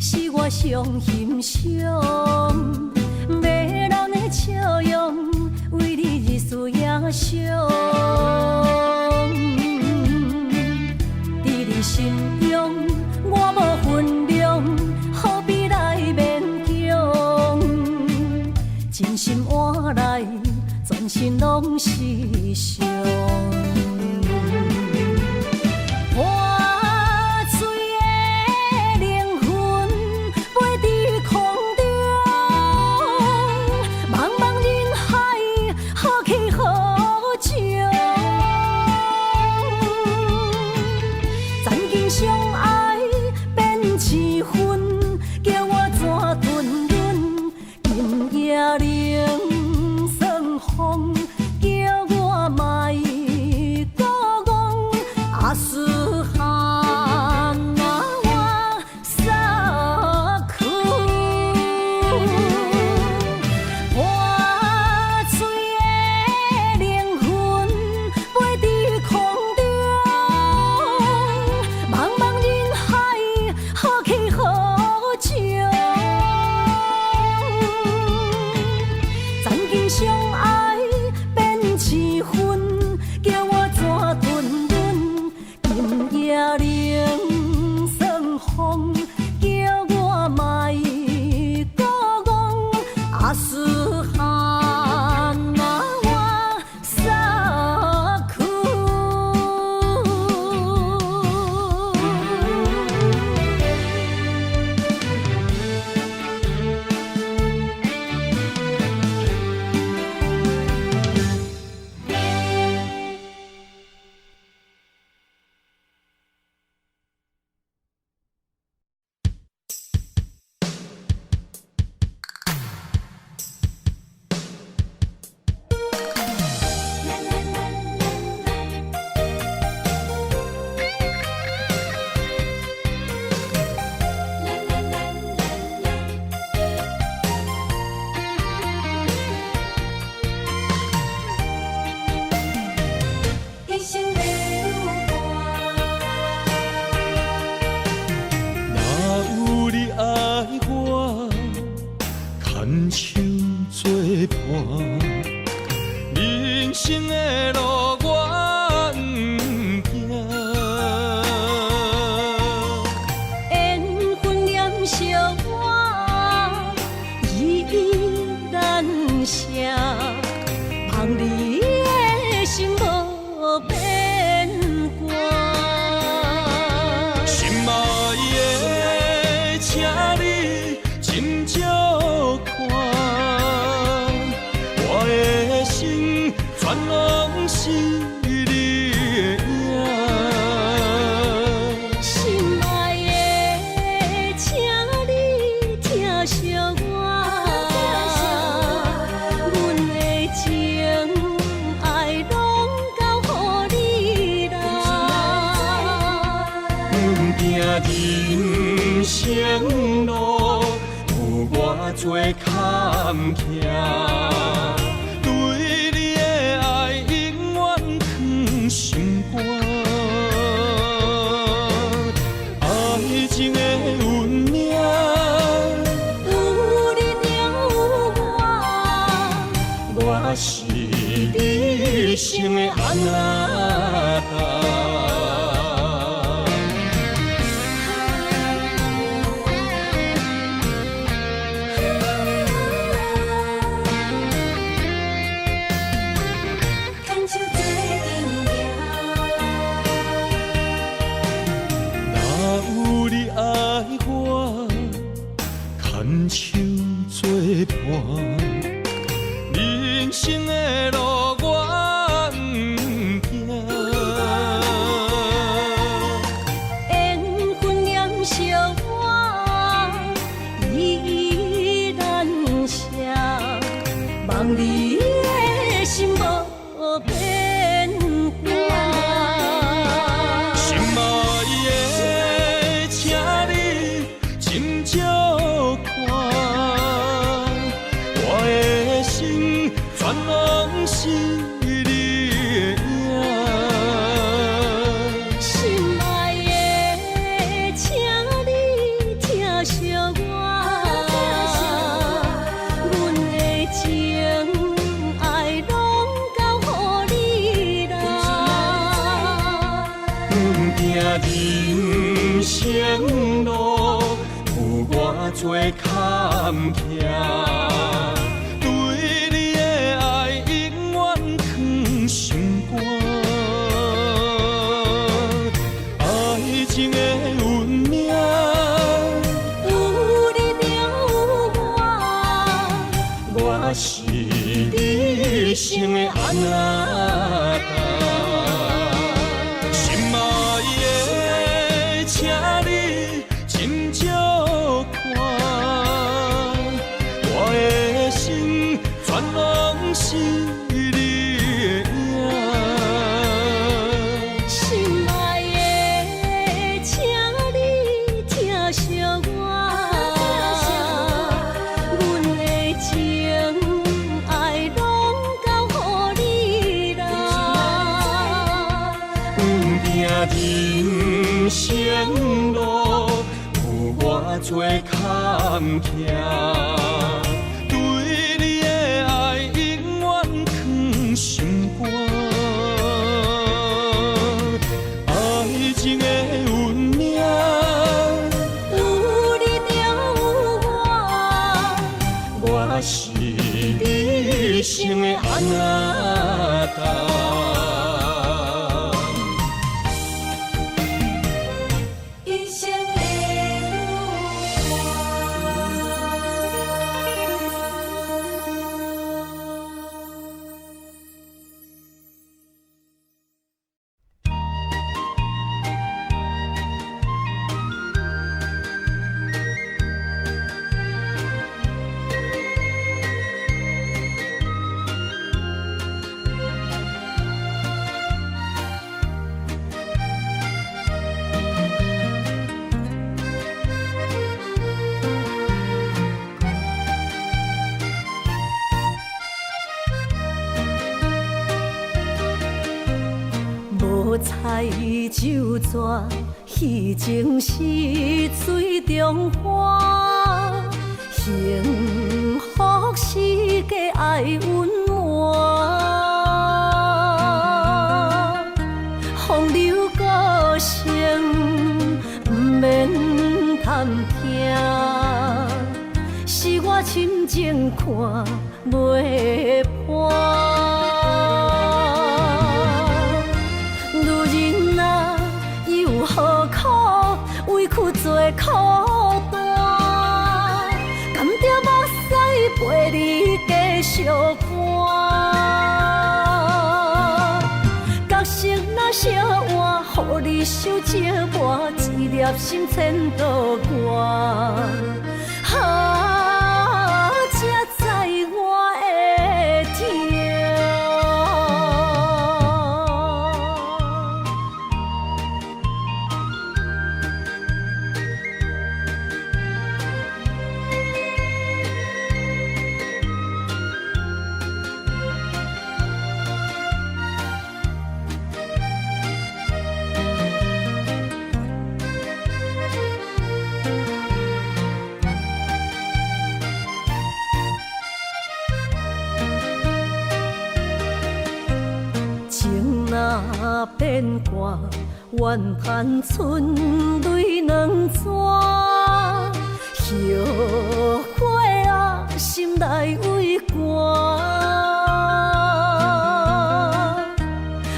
是我上欣赏，迷人的笑容，为你日思夜想。伫你心中，我无分量，何必来勉强？真心换来，全身拢是伤。茫茫阿斯哈那瓦萨库。人生的路我不行，缘分念惜我，依依难舍，望你的心无变卦。心爱的，请你斟酌看。我的心全拢是你的影，心爱的，请你疼惜我，阮的情爱拢交予你啦。阮行人生路有偌多坎坷。心肝，爱情的运命，有你有我，我是你生的安那。牵手作伴，人生的路我不行。缘分念惜我，依依难舍，望你的心无变卦。心爱的，请你斟酌看，我的心全拢是你的影。心爱的，请你疼惜我，阮的情爱拢交予你啦。阮行人生路有偌多坎坷，对你的爱永远藏心肝。爱情的运命，有你有我，我是你生的安那。心爱的，请你斟酌看，我的心全拢是你的影。心爱的，请你疼惜我，阮的情爱拢交予你啦。人生路有偌多坎坷，对你的爱永远藏心肝。爱情的运命，有你有我，我是你生的安那达。彩酒泉，彼情是水中花，幸福是家爱温暖。风流歌声不免探听，是我深情看袂破。委屈做苦担，甘蔗目屎陪你继续寒。角色若烧换，予你受折磨，一粒心千度寒。才知我的痛。变卦，怨叹春泪两逝，后悔啊，心内为寒，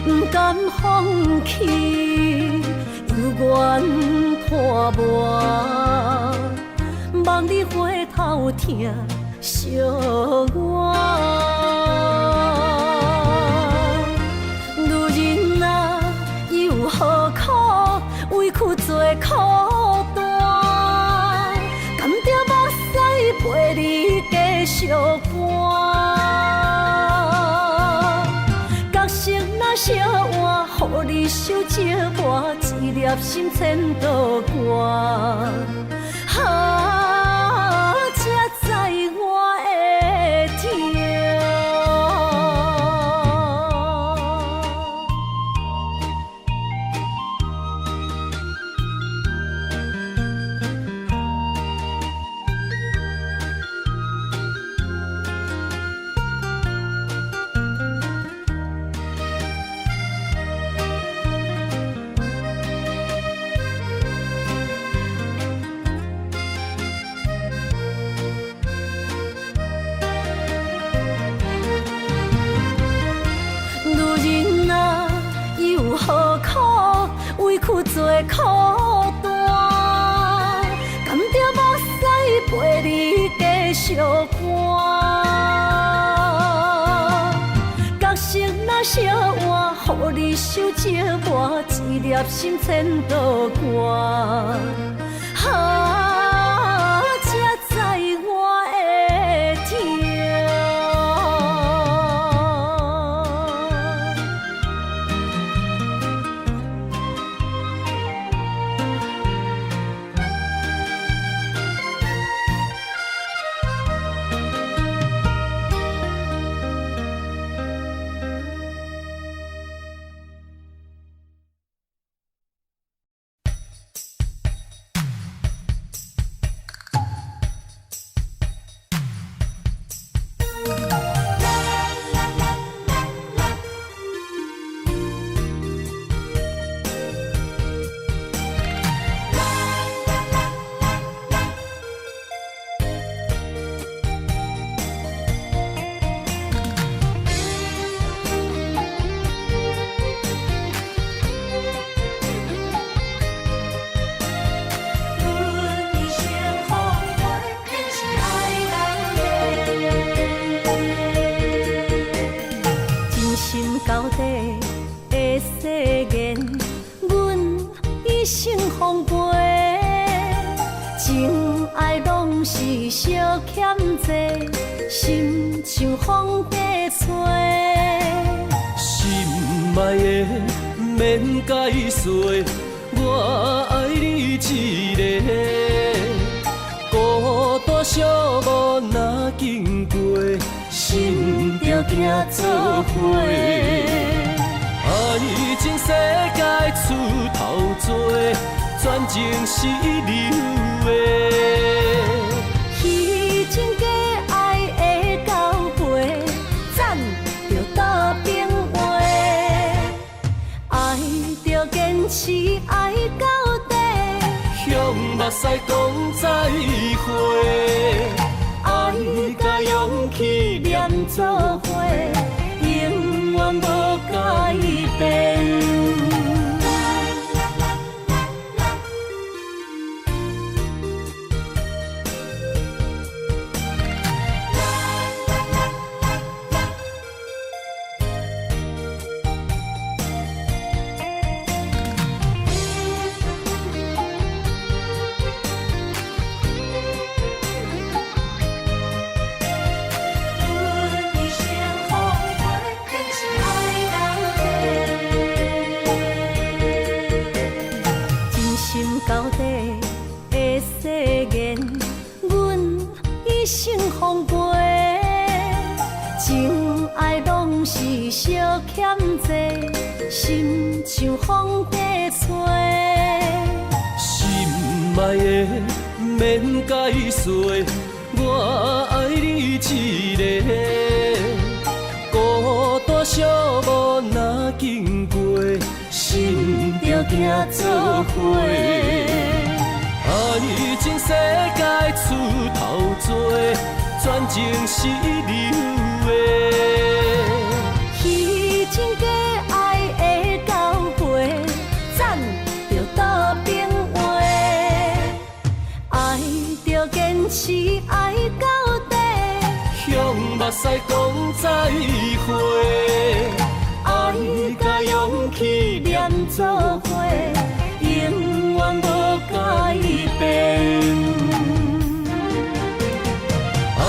不甘放弃，犹原拖磨，望你回头听惜我。何苦委屈做苦担？甘蔗目屎陪你继续寒。角色若烧换，予你受折磨，一粒心千度寒。才知我的痛。委屈做苦担，甘蔗目屎陪你继续寒。角色若烧换，予你受折磨，一粒心千度寒。才知我的痛。小欠债，心像风花吹。心爱的免解释，我爱你一个。孤单寂寞若经过，心着行做伙。爱情世界出头多，全情是流的。彼情假爱的交陪，暂着倒变话。爱着坚持爱到底，向目屎讲再会。爱甲勇气连做伙，永远无改变。到底的誓言，阮一生奉陪。情爱拢是小欠债，心像风花吹。心爱的免解释，我爱你一个。孤单寂寞若经过，心着行做伙。爱情世界出头多，全情是流的。彼情假爱的交陪，暂着倒变话。爱着坚持爱到底，向目屎讲再会。爱甲勇气连做伙，永远无改变。爱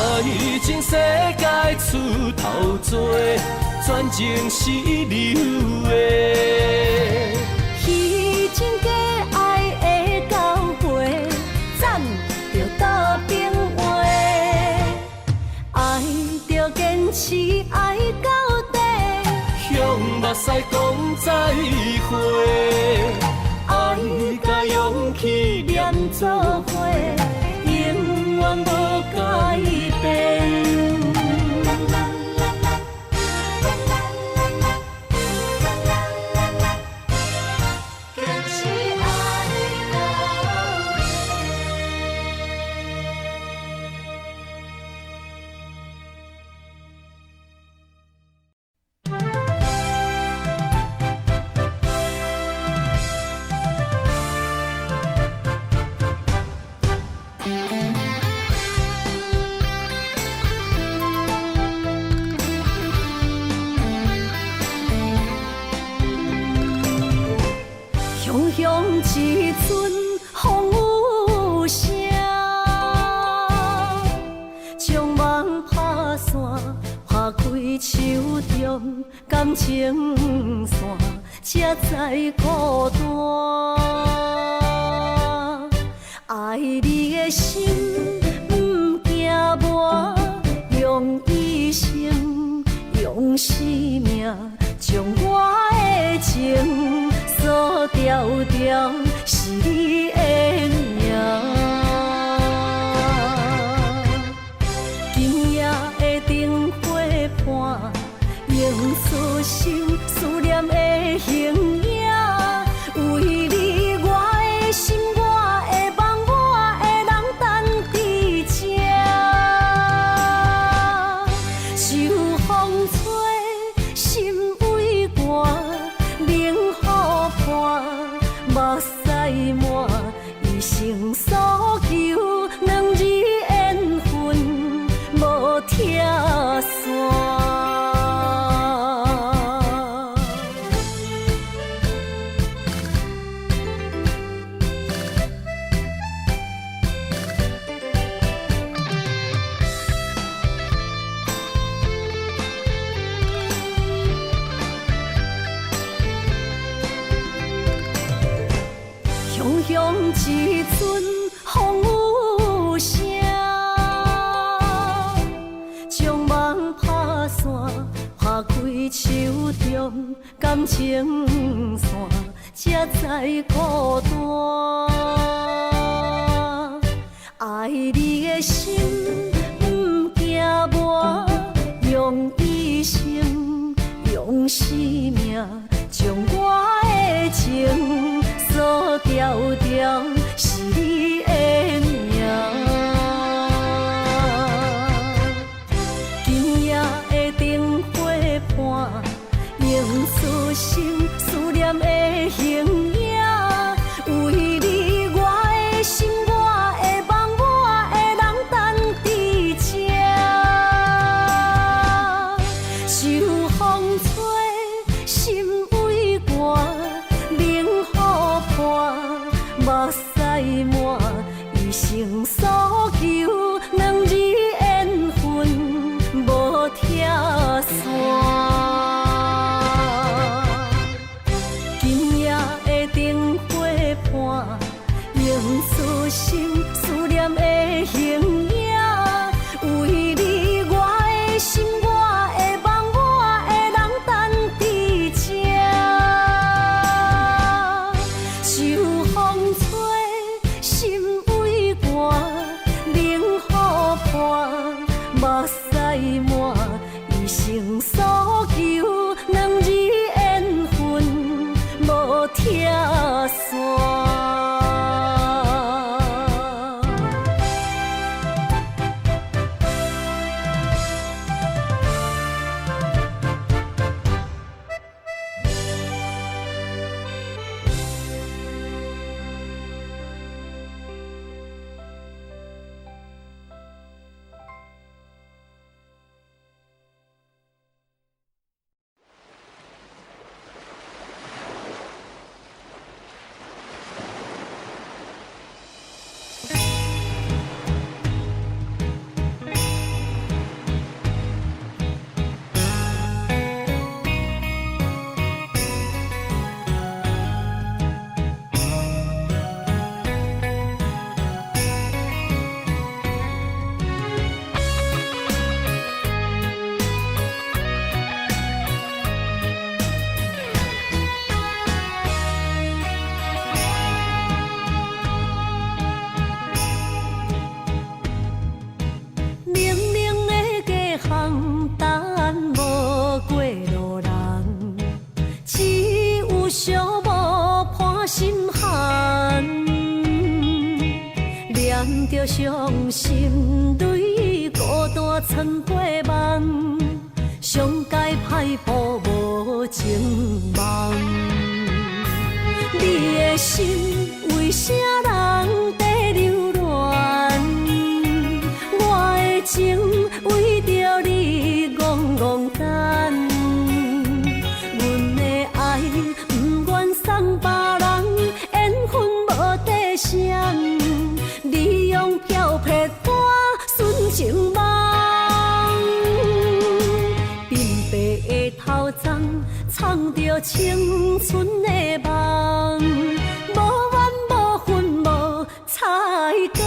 情世界出头多，全情是流的。彼情假爱的交陪，暂着倒变话。爱着坚持爱到底，向目屎讲再会。爱甲勇气连做伙，永远无改变。雄雄一阵风雨声，将梦拍散，拍开手中感情线，才知孤单。爱你的心不惊磨，用一生用生命，将我的情锁条条是你的名。今夜的灯火伴，映出心思念的形影。为你我的心，我的梦，我的人等伫这。秋风吹，心微寒，冷雨伴，目屎满，一生所求，两日缘分无拆散。阵风有声，将梦拍散，拍开手中感情线，才知孤单。爱你的心不惊磨，用一生用生命，将我的情锁条条，是你的名。今夜的灯火伴，映出心思念的形影。为你，我的心，我的梦，我的人等伫这。受风吹，心为寒，冷雨伴，目屎满，一生所求，两字缘分无拆散。今夜的灯火伴，映出心思念的形影。为你，我的心，我的梦，我的人等伫这。受风吹，心为寒，冷雨伴，目屎满，一生所求，两字缘分无拆散。着伤心泪，孤单藏过梦，上界歹步无情梦。你的心为啥人在流乱？我的情为着你戆戆等，阮的爱不愿送别人，缘分无底线。你用漂泊歌纯情梦，鬓白的头鬃藏着青春的梦，无怨无恨无彩工。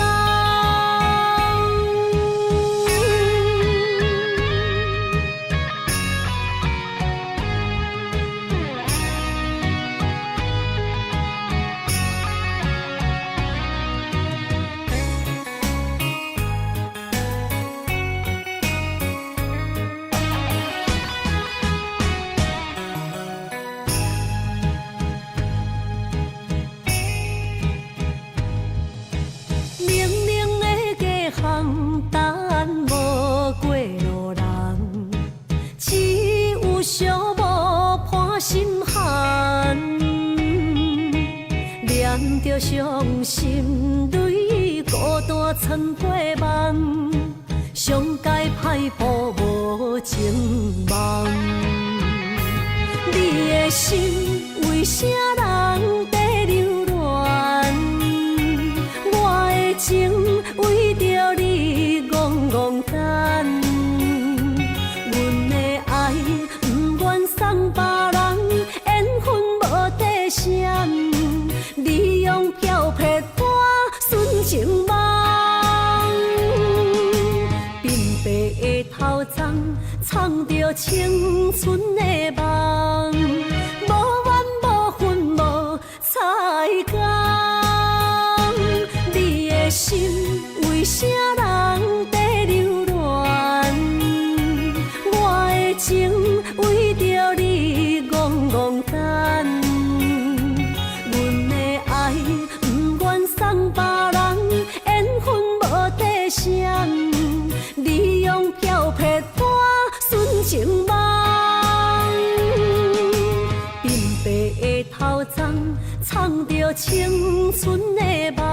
着伤心泪，孤单藏过梦，上界歹步无情梦。你的心为啥人在流乱？我的情为着你戆戆等，阮的爱不愿送别人，缘分无底线。你用漂泊歌藏着青春的梦，无怨无恨无彩工。你的心为啥人在流乱？我的情为着你戆戆等。阮的爱不愿送别人，缘分无底线。你用漂泊带纯情梦，鬓白的头鬃藏着青春的梦。